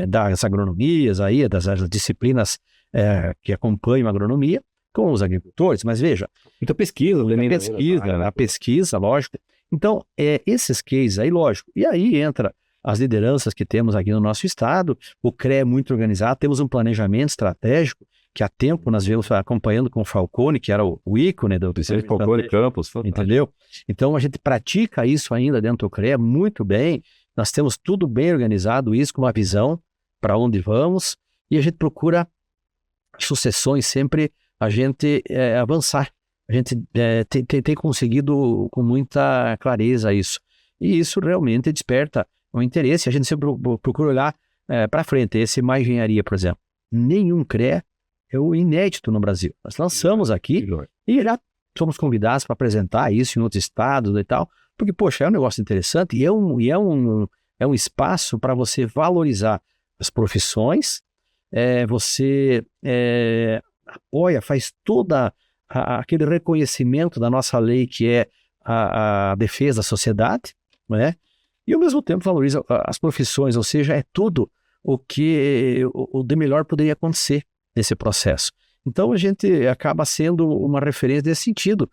das agronomias, aí, das disciplinas que acompanham a agronomia com os agricultores, mas veja... Muita pesquisa, a pesquisa, lógico. Então, esses cases aí, lógico. E aí entra as lideranças que temos aqui no nosso estado, o CREA é muito organizado, temos um planejamento estratégico que há tempo nós viemos acompanhando com o Falcone, que era o ícone do Falcone Campos, entendeu? Então a gente pratica isso ainda dentro do CREA muito bem, nós temos tudo bem organizado, isso com uma visão para onde vamos, e a gente procura sucessões sempre a gente avançar. A gente tem conseguido com muita clareza isso. E isso realmente desperta um interesse. A gente sempre procura olhar para frente. Esse Mais Engenharia, por exemplo. Nenhum CREA é o inédito no Brasil. Nós lançamos aqui e já somos convidados para apresentar isso em outros estados e tal. Porque, poxa, é um negócio interessante e é um espaço para você valorizar as profissões. Você apoia, faz toda aquele reconhecimento da nossa lei que é a defesa da sociedade, né? E ao mesmo tempo valoriza as profissões, ou seja, é tudo o que o de melhor poderia acontecer nesse processo. Então a gente acaba sendo uma referência nesse sentido.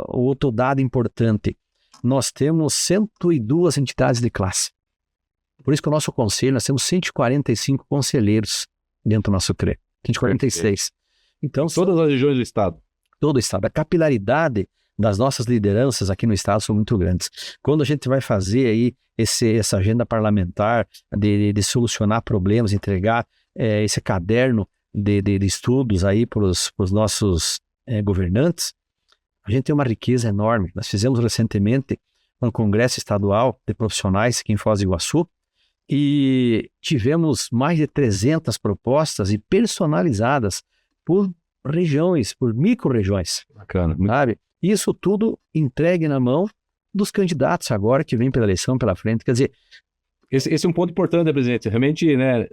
Outro dado importante, nós temos 102 entidades de classe. Por isso que o nosso conselho, nós temos 145 conselheiros dentro do nosso CREA, 146. Então, todas as regiões do estado. Todo o estado. A capilaridade das nossas lideranças aqui no estado são muito grandes. Quando a gente vai fazer aí essa agenda parlamentar de solucionar problemas, entregar esse caderno de estudos aí para os nossos governantes, a gente tem uma riqueza enorme. Nós fizemos recentemente um congresso estadual de profissionais aqui em Foz do Iguaçu e tivemos mais de 300 propostas e personalizadas por regiões, por micro-regiões. Bacana. Sabe? Isso tudo entregue na mão dos candidatos agora que vem pela eleição pela frente. Quer dizer... Esse é um ponto importante, né, presidente? Realmente, né,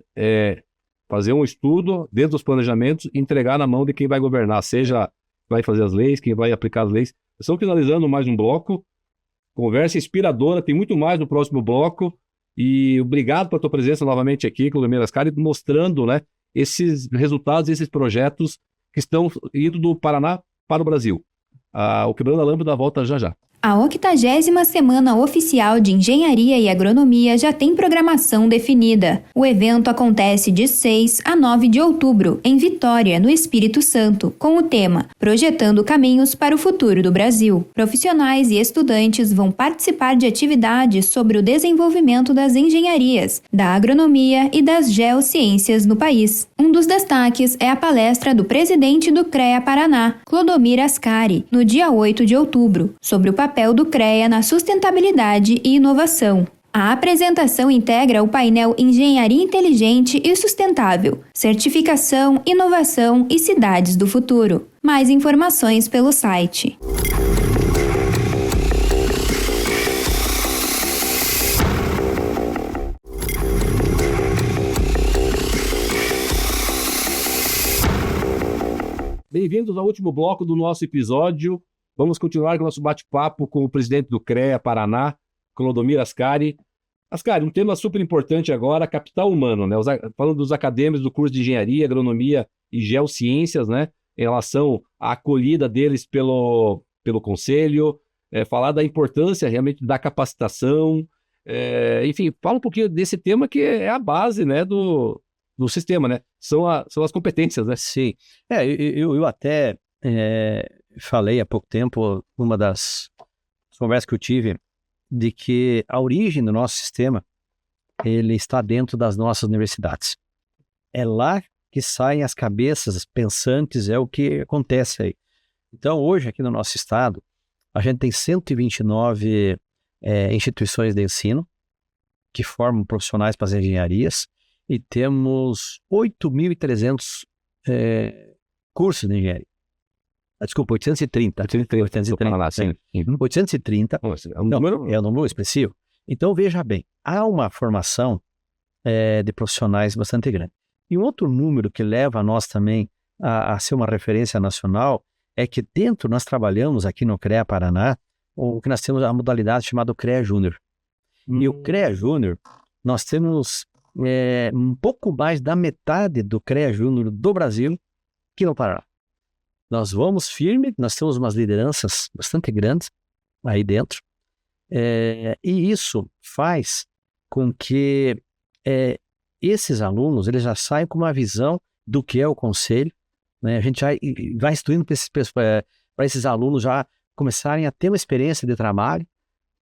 fazer um estudo dentro dos planejamentos e entregar na mão de quem vai governar, seja vai fazer as leis, quem vai aplicar as leis. Estamos finalizando mais um bloco. Conversa inspiradora, tem muito mais no próximo bloco. E obrigado pela tua presença novamente aqui, Claudemir Ascari, mostrando, né, esses resultados, esses projetos que estão indo do Paraná para o Brasil. O Quebrando a Lâmpada volta já já. A 80ª Semana Oficial de Engenharia e Agronomia já tem programação definida. O evento acontece de 6 a 9 de outubro, em Vitória, no Espírito Santo, com o tema Projetando Caminhos para o Futuro do Brasil. Profissionais e estudantes vão participar de atividades sobre o desenvolvimento das engenharias, da agronomia e das geociências no país. Um dos destaques é a palestra do presidente do CREA Paraná, Clodomir Ascari, no dia 8 de outubro, sobre o papel do CREA na sustentabilidade e inovação. A apresentação integra o painel Engenharia Inteligente e Sustentável, Certificação, Inovação e Cidades do Futuro. Mais informações pelo site. Bem-vindos ao último bloco do nosso episódio. Vamos continuar com o nosso bate-papo com o presidente do CREA Paraná, Clodomir Ascari. Ascari, um tema super importante agora, capital humano, né? Falando dos acadêmicos do curso de Engenharia, Agronomia e Geociências, né? Em relação à acolhida deles pelo Conselho, falar da importância realmente da capacitação, enfim, fala um pouquinho desse tema que é a base, né, do sistema, né? São as competências, né? Sim. Eu até falei há pouco tempo, uma das conversas que eu tive, de que a origem do nosso sistema, ele está dentro das nossas universidades. É lá que saem as cabeças pensantes, é o que acontece aí. Então, hoje, aqui no nosso estado, a gente tem 129 instituições de ensino que formam profissionais para as engenharias e temos 8.300 cursos de engenharia. Desculpa, 830. 830. É um número expressivo. Então, veja bem, há uma formação de profissionais bastante grande. E um outro número que leva a nós também a ser uma referência nacional é que dentro nós trabalhamos aqui no CREA Paraná, o que nós temos a modalidade chamada CREA Júnior. E o CREA Júnior, nós temos um pouco mais da metade do CREA Júnior do Brasil aqui no Paraná. Nós vamos firme, nós temos umas lideranças bastante grandes aí dentro, e isso faz com que esses alunos eles já saiam com uma visão do que é o conselho, né? A gente vai instruindo para esses alunos já começarem a ter uma experiência de trabalho,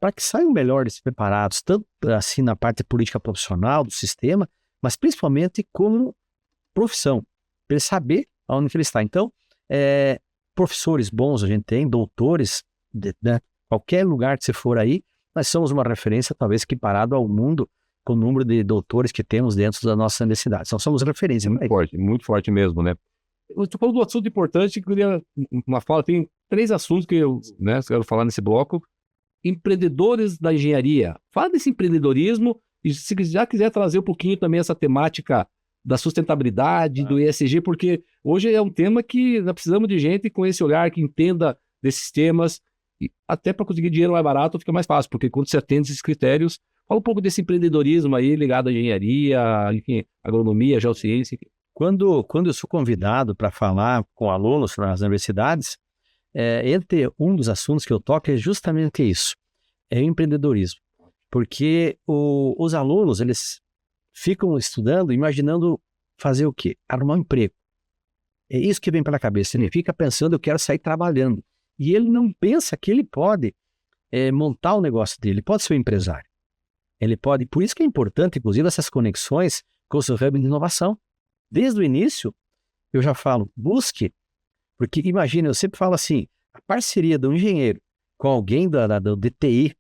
para que saiam melhores preparados, tanto assim na parte política profissional do sistema, mas principalmente como profissão, para ele saber aonde ele está. Então, professores bons a gente tem, doutores, né? Qualquer lugar que você for aí, nós somos uma referência talvez equiparado ao mundo com o número de doutores que temos dentro da nossa universidade. Então somos referência. Muito forte mesmo, né? Você falou do assunto importante, que eu queria uma fala, tem 3 assuntos que eu quero falar nesse bloco. Empreendedores da engenharia. Fala desse empreendedorismo e se já quiser trazer um pouquinho também essa temática da sustentabilidade, do ESG, porque hoje é um tema que nós precisamos de gente com esse olhar que entenda desses temas, e até para conseguir dinheiro mais barato fica mais fácil, porque quando você atende esses critérios, fala um pouco desse empreendedorismo aí ligado à engenharia, enfim, agronomia, geociência. Quando eu sou convidado para falar com alunos nas universidades, entre um dos assuntos que eu toco é justamente isso, é o empreendedorismo, porque os alunos, eles ficam estudando, imaginando fazer o quê? Arrumar um emprego. É isso que vem pela cabeça. Ele fica pensando, eu quero sair trabalhando. E ele não pensa que ele pode montar o negócio dele, ele pode ser um empresário. Ele pode, por isso que é importante, inclusive, essas conexões com o seu hub de inovação. Desde o início, eu já falo, busque, porque imagina, eu sempre falo assim, a parceria do engenheiro com alguém do DTI,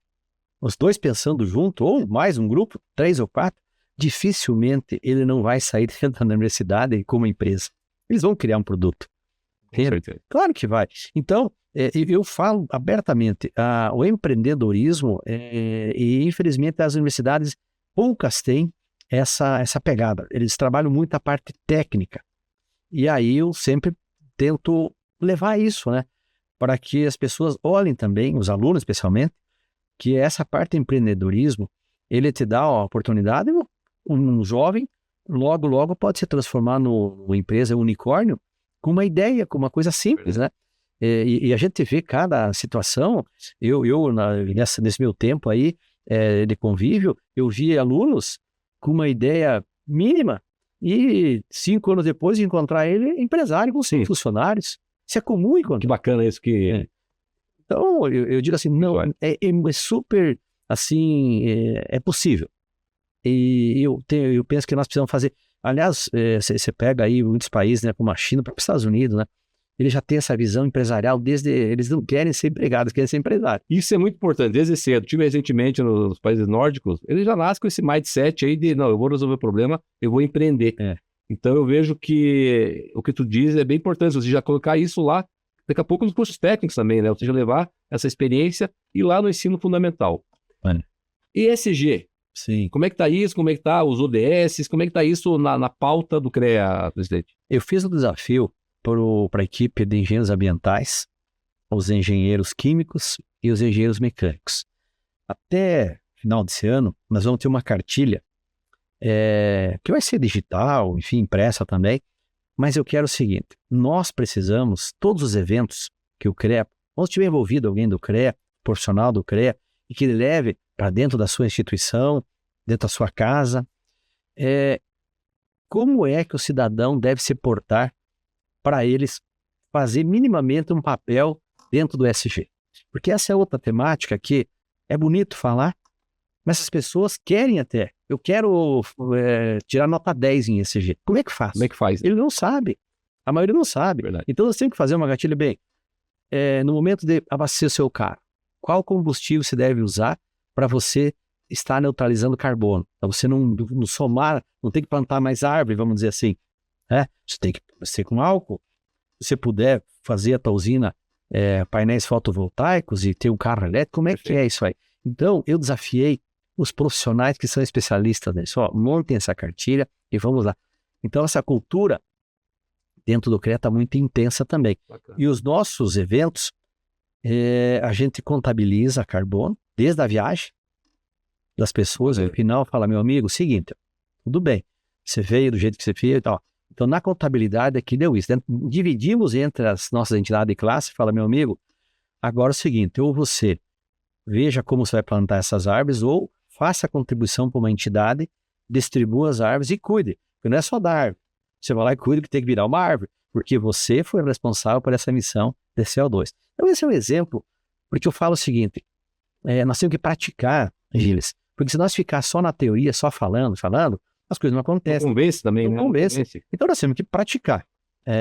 os dois pensando junto, ou mais um grupo, 3 ou 4, dificilmente ele não vai sair dentro da universidade como empresa. Eles vão criar um produto. Claro que vai. Então, eu falo abertamente, o empreendedorismo, e infelizmente as universidades, poucas têm essa pegada. Eles trabalham muito a parte técnica. E aí eu sempre tento levar isso, né? Para que as pessoas olhem também, os alunos especialmente, que essa parte de empreendedorismo, ele te dá a oportunidade, um jovem logo pode se transformar numa empresa unicórnio com uma ideia, com uma coisa simples, né? E a gente vê cada situação. Nesse meu tempo aí de convívio, eu vi alunos com uma ideia mínima e 5 anos depois de encontrar ele empresário com 5 funcionários. Isso é comum encontrar. Que bacana isso que... Então, eu digo assim, não, é super, assim, é possível. E eu penso que nós precisamos fazer... Aliás, você pega aí muitos países, né, como a China, para os Estados Unidos, né? Eles já têm essa visão empresarial eles não querem ser empregados, querem ser empresários. Isso é muito importante, desde cedo. Tive recentemente nos países nórdicos, eles já nascem com esse mindset aí de, não, eu vou resolver o problema, eu vou empreender. Então eu vejo que o que tu diz é bem importante, você já colocar isso lá, daqui a pouco nos cursos técnicos também, né? Ou seja, levar essa experiência e lá no ensino fundamental. ESG, sim. Como é que tá isso? Como é que tá os ODS? Como é que tá isso na pauta do CREA, presidente? Eu fiz um desafio para a equipe de engenheiros ambientais, os engenheiros químicos e os engenheiros mecânicos. Até final desse ano, nós vamos ter uma cartilha que vai ser digital, enfim, impressa também, mas eu quero o seguinte, nós precisamos, todos os eventos que o CREA, onde estiver envolvido alguém do CREA, profissional do CREA, e que ele leve para dentro da sua instituição, dentro da sua casa, como é que o cidadão deve se portar para eles fazer minimamente um papel dentro do ESG. Porque essa é outra temática que é bonito falar, mas as pessoas querem até. Eu quero tirar nota 10 em ESG. Como é que faz? Como é que faz? Ele não sabe. A maioria não sabe. Verdade. Então nós temos que fazer uma cartilha bem. No momento de abastecer o seu carro, qual combustível você deve usar para você estar neutralizando carbono? Para você não somar, não tem que plantar mais árvore, vamos dizer assim. Você tem que ser com álcool. Se você puder fazer a tua usina painéis fotovoltaicos e ter um carro elétrico, como é que é isso aí? Então, eu desafiei os profissionais que são especialistas nisso. Montem essa cartilha e vamos lá. Então, essa cultura dentro do CREA está muito intensa também. Bacana. E os nossos eventos, a gente contabiliza carbono desde a viagem das pessoas. No final, fala, meu amigo, seguinte, tudo bem, você veio do jeito que você veio e tal. Então, na contabilidade aqui deu isso. Dividimos entre as nossas entidades de classe, fala, meu amigo, agora é o seguinte, ou você veja como você vai plantar essas árvores, ou faça a contribuição para uma entidade, distribua as árvores e cuide. Porque não é só da árvore. Você vai lá e cuida que tem que virar uma árvore, porque você foi responsável por essa emissão de CO2. Então, esse é um exemplo, porque eu falo o seguinte, nós temos que praticar, Gilles, porque se nós ficar só na teoria, só falando, as coisas não acontecem. Não convence também, né? Convence. Então nós temos que praticar.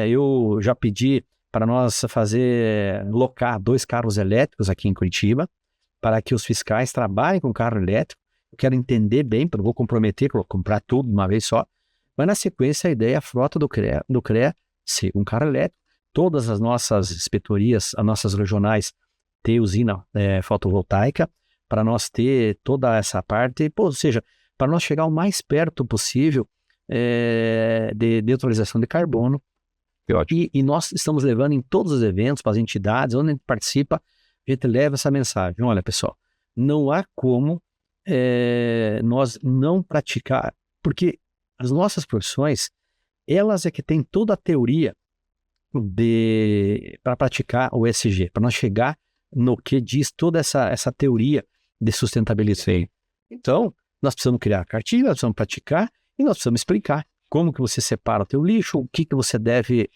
Eu já pedi para nós locar 2 carros elétricos aqui em Curitiba, para que os fiscais trabalhem com carro elétrico. Eu quero entender bem, porque eu vou comprometer, comprar tudo de uma vez só. Mas na sequência a ideia é a frota do CREA ser um carro elétrico. Todas as nossas inspetorias, as nossas regionais, ter usina fotovoltaica, para nós ter toda essa parte, ou seja, para nós chegar o mais perto possível de neutralização de carbono. E nós estamos levando em todos os eventos, para as entidades, onde a gente participa, a gente leva essa mensagem. Olha, pessoal, não há como nós não praticar, porque as nossas profissões, elas é que têm toda a teoria para praticar o ESG, para nós chegar no que diz toda essa teoria de sustentabilidade. Então, nós precisamos criar cartilha, nós precisamos praticar e nós precisamos explicar como que você separa o teu lixo, o que você deve,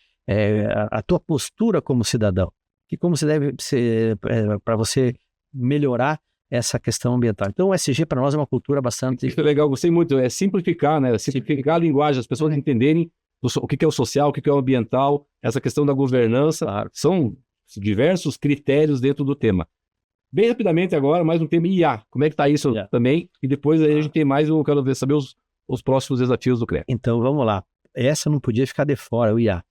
a tua postura como cidadão, e como você deve ser para você melhorar essa questão ambiental. Então o ESG para nós é uma cultura bastante... Isso é legal, gostei muito, simplificar, né? Simplificar a linguagem, as pessoas entenderem o que é o social, o que é o ambiental, essa questão da governança, são diversos critérios dentro do tema. Bem rapidamente agora, mais um tema IA. Como é que está isso também? E depois aí a gente tem mais, eu quero saber os próximos desafios do CREA. Então, vamos lá. Essa não podia ficar de fora, o IA.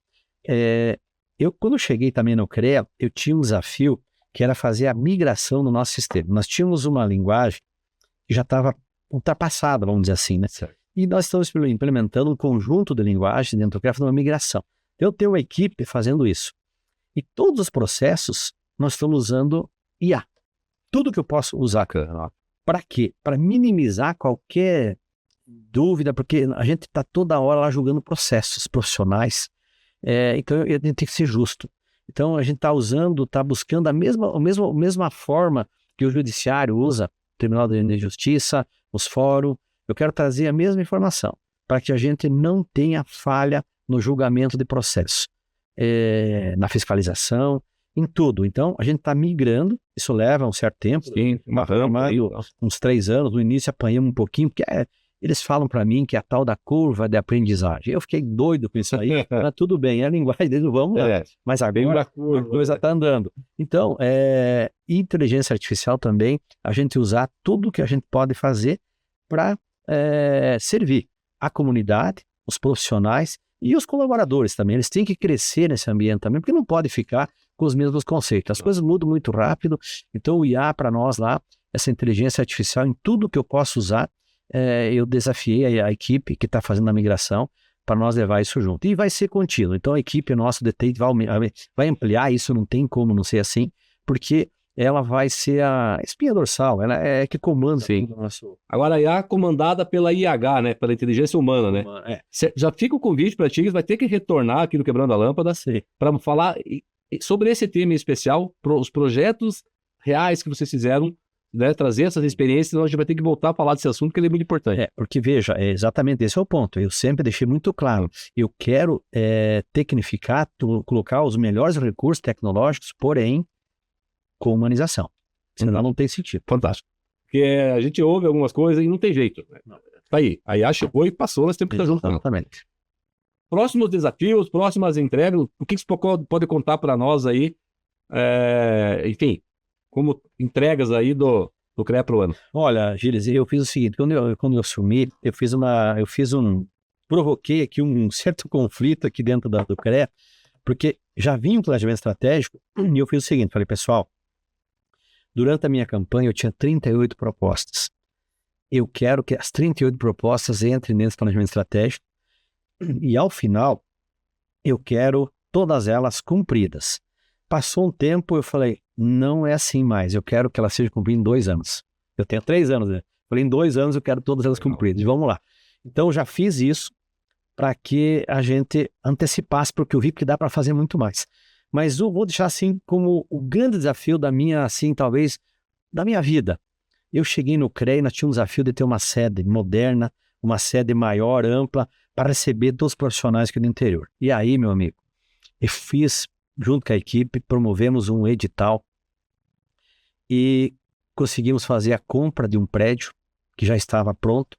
Quando eu cheguei também no CREA, eu tinha um desafio que era fazer a migração do nosso sistema. Nós tínhamos uma linguagem que já estava ultrapassada, vamos dizer assim, né? Certo. E nós estamos implementando um conjunto de linguagens dentro do CREA, fazendo uma migração. Eu tenho uma equipe fazendo isso. E todos os processos, nós estamos usando IA. Tudo que eu posso usar. Para quê? Para minimizar qualquer dúvida, porque a gente está toda hora lá julgando processos profissionais, então a gente tem que ser justo. Então a gente está buscando a mesma forma que o judiciário usa, o Tribunal de Justiça, os fóruns. Eu quero trazer a mesma informação, para que a gente não tenha falha no julgamento de processo, na fiscalização, em tudo. Então, a gente está migrando, isso leva um certo tempo. Sim, uma rampa aí. Uns 3 anos, no início apanhamos um pouquinho, porque eles falam para mim que é a tal da curva de aprendizagem. Eu fiquei doido com isso aí, mas tudo bem, é a linguagem deles, vamos lá. Mas agora a coisa está andando. Então, inteligência artificial também, a gente usar tudo que a gente pode fazer para servir a comunidade, os profissionais e os colaboradores também. Eles têm que crescer nesse ambiente também, porque não pode ficar com os mesmos conceitos. As coisas mudam muito rápido, então o IA para nós lá, essa inteligência artificial em tudo que eu posso usar, eu desafiei a equipe que está fazendo a migração para nós levar isso junto. E vai ser contínuo. Então a equipe nossa de TI vai ampliar, isso não tem como não ser assim, porque ela vai ser a espinha dorsal, ela é que comanda. Sim. Agora, a IA comandada pela IH, né? Pela inteligência humana, né? Já fica o convite para ti, vai ter que retornar aqui no Quebrando a Lâmpada para falar sobre esse tema em especial, os projetos reais que vocês fizeram, né? Trazer essas experiências, nós já vai ter que voltar a falar desse assunto, que ele é muito importante. Porque veja, exatamente esse é o ponto. Eu sempre deixei muito claro, eu quero tecnificar, colocar os melhores recursos tecnológicos, porém, com humanização. Senão não tem sentido. Fantástico. Porque a gente ouve algumas coisas e não tem jeito. Tá aí. A IA chegou e passou, nós temos que estar junto com ela. Exatamente. Próximos desafios, próximas entregas, o que você pode contar para nós aí? Enfim, como entregas aí do CREA pro ano. Olha, Gilles, eu fiz o seguinte, quando eu assumi, provoquei aqui um certo conflito aqui dentro do CREA, porque já vinha um planejamento estratégico e eu fiz o seguinte, falei, pessoal, durante a minha campanha eu tinha 38 propostas. Eu quero que as 38 propostas entrem nesse planejamento estratégico e ao final eu quero todas elas cumpridas. Passou um tempo, eu falei, não é assim mais, eu quero que elas sejam cumpridas em 2 anos. Eu tenho 3 anos, né? Falei, em 2 anos eu quero todas elas cumpridas. Vamos lá. Então já fiz isso para que a gente antecipasse, porque eu vi que dá para fazer muito mais. Mas eu vou deixar assim como o grande desafio da minha, assim, talvez, da minha vida. Eu cheguei no CREA e nós tínhamos um desafio de ter uma sede moderna, uma sede maior, ampla, para receber todos os profissionais aqui do interior. E aí, meu amigo, eu fiz, junto com a equipe, promovemos um edital e conseguimos fazer a compra de um prédio que já estava pronto.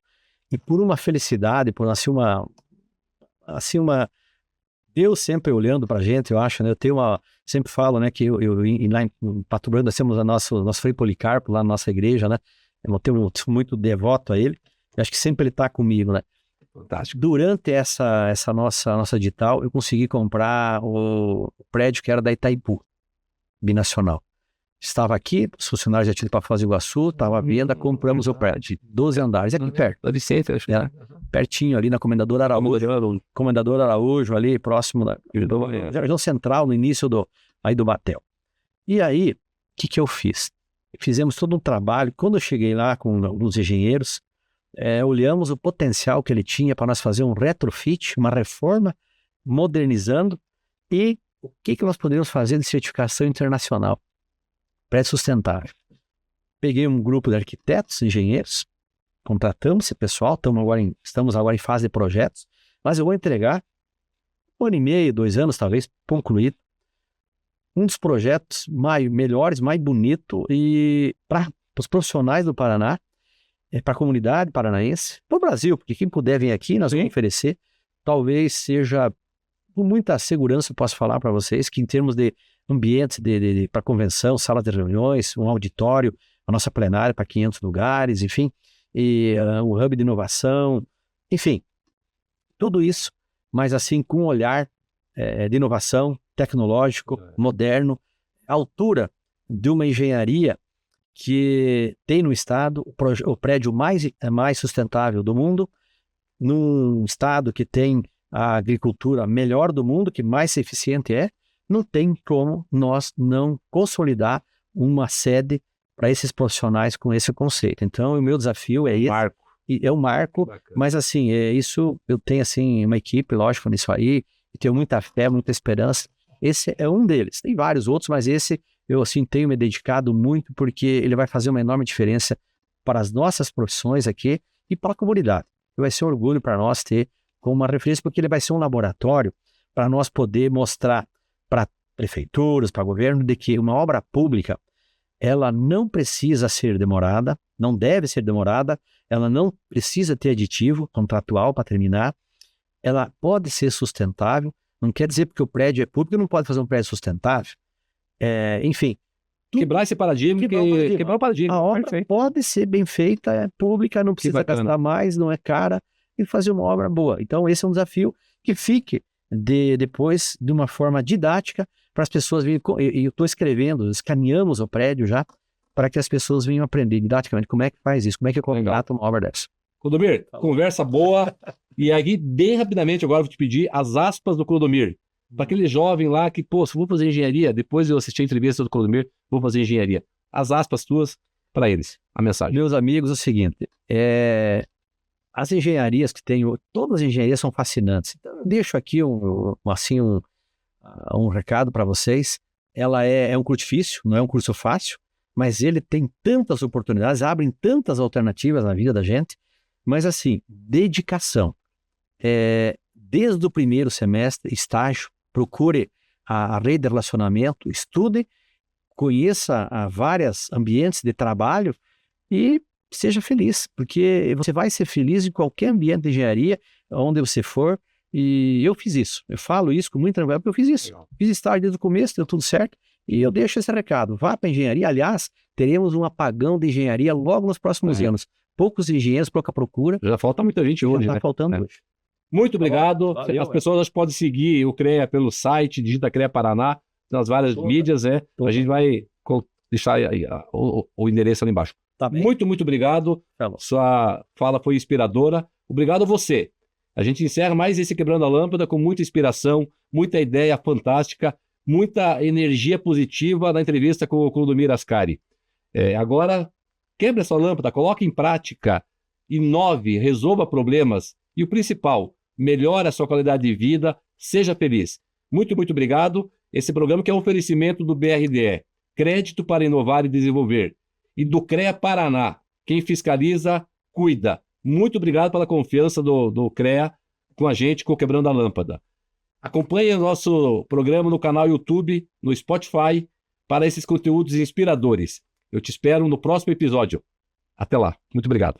E por uma felicidade, por Deus sempre olhando pra gente, eu acho, né? Sempre falo, né, que eu lá em Pato Branco nós temos nosso Frei Policarpo lá na nossa igreja, né? Eu tenho muito devoto a ele. Eu acho que sempre ele tá comigo, né? Fantástico. Durante essa nossa edital, eu consegui comprar o prédio que era da Itaipu, binacional. Estava aqui, os funcionários já tinham para Foz do Iguaçu, estava à venda, compramos o prédio, 12 andares, aqui perto. Da Vicente, acho que pertinho ali na Comendador Araújo, ali próximo da região central, no início do Batel. E aí, o que eu fiz? Fizemos todo um trabalho. Quando eu cheguei lá com alguns engenheiros, olhamos o potencial que ele tinha para nós fazer um retrofit, uma reforma, modernizando, e o que nós poderíamos fazer de certificação internacional. Prédio sustentável. Peguei um grupo de arquitetos, engenheiros, contratamos esse pessoal, estamos agora em fase de projetos, mas eu vou entregar 1 ano e meio, 2 anos talvez, concluído. Um dos projetos melhores, mais bonito e para os profissionais do Paraná, para a comunidade paranaense, para o Brasil, porque quem puder vir aqui, nós vamos oferecer, talvez seja, com muita segurança, eu posso falar para vocês, que em termos de ambientes para convenção, sala de reuniões, um auditório, a nossa plenária para 500 lugares, enfim, e um hub de inovação, enfim, tudo isso, mas assim com um olhar de inovação, tecnológico, moderno, à altura de uma engenharia que tem no estado o prédio mais sustentável do mundo, num estado que tem a agricultura melhor do mundo, que mais eficiente não tem como nós não consolidar uma sede para esses profissionais com esse conceito. Então, o meu desafio é esse. e é um marco, Bacana. mas assim, isso eu tenho assim uma equipe, lógico, nisso aí, e tenho muita fé, muita esperança. Esse é um deles. Tem vários outros, mas esse eu assim tenho me dedicado muito porque ele vai fazer uma enorme diferença para as nossas profissões aqui e para a comunidade. Vai ser um orgulho para nós ter como uma referência, porque ele vai ser um laboratório para nós poder mostrar para prefeituras, para governo, de que uma obra pública, ela não precisa ser demorada, não deve ser demorada, ela não precisa ter aditivo contratual para terminar, ela pode ser sustentável, não quer dizer porque o prédio é público, não pode fazer um prédio sustentável. Enfim. Quebrar esse paradigma, quebrar o paradigma. A obra Perfeito. pode ser bem feita, é pública, não precisa bacana. gastar mais, não é cara, e fazer uma obra boa. Então esse é um desafio que fique depois de uma forma didática para as pessoas virem. E eu estou escrevendo, escaneamos o prédio já, para que as pessoas venham aprender didaticamente como é que faz isso, como é que eu contrato uma obra dessa. Clodomir, conversa boa. E aí, bem rapidamente, agora eu vou te pedir as aspas do Clodomir. Para aquele jovem lá que, pô, se vou fazer engenharia, depois eu assisti a entrevista do Clodomir, vou fazer engenharia. As aspas tuas para eles, a mensagem. Meus amigos, é o seguinte, as engenharias que tenho, todas as engenharias são fascinantes. Então, eu deixo aqui um recado para vocês. Ela é um curso difícil, não é um curso fácil, mas ele tem tantas oportunidades, abrem tantas alternativas na vida da gente, mas assim, dedicação. Desde o primeiro semestre, estágio, procure a rede de relacionamento, estude, conheça vários ambientes de trabalho e seja feliz, porque você vai ser feliz em qualquer ambiente de engenharia, onde você for, e eu fiz isso. Eu falo isso com muita tranquilidade, porque eu fiz isso. Legal. Fiz estágio desde o começo, deu tudo certo, e eu deixo esse recado. Vá para a engenharia. Aliás, teremos um apagão de engenharia logo nos próximos anos. Poucos engenheiros, pouca procura. Já falta muita gente hoje, Já né? está faltando hoje. Muito obrigado. Valeu, As pessoas podem seguir o CREA pelo site, digita CREA Paraná, nas várias mídias, A gente vai deixar aí, o endereço ali embaixo. Tá bem. Muito, muito obrigado. Falou. Sua fala foi inspiradora. Obrigado a você. A gente encerra mais esse Quebrando a Lâmpada com muita inspiração, muita ideia fantástica, muita energia positiva na entrevista com o Clodomir Ascari. Agora, quebre essa lâmpada, coloque em prática, inove, resolva problemas e o principal, melhore a sua qualidade de vida, seja feliz. Muito, muito obrigado. Esse programa que é um oferecimento do BRDE, Crédito para Inovar e Desenvolver, e do CREA Paraná. Quem fiscaliza, cuida. Muito obrigado pela confiança do CREA com a gente, com o Quebrando a Lâmpada. Acompanhe o nosso programa no canal YouTube, no Spotify, para esses conteúdos inspiradores. Eu te espero no próximo episódio. Até lá. Muito obrigado.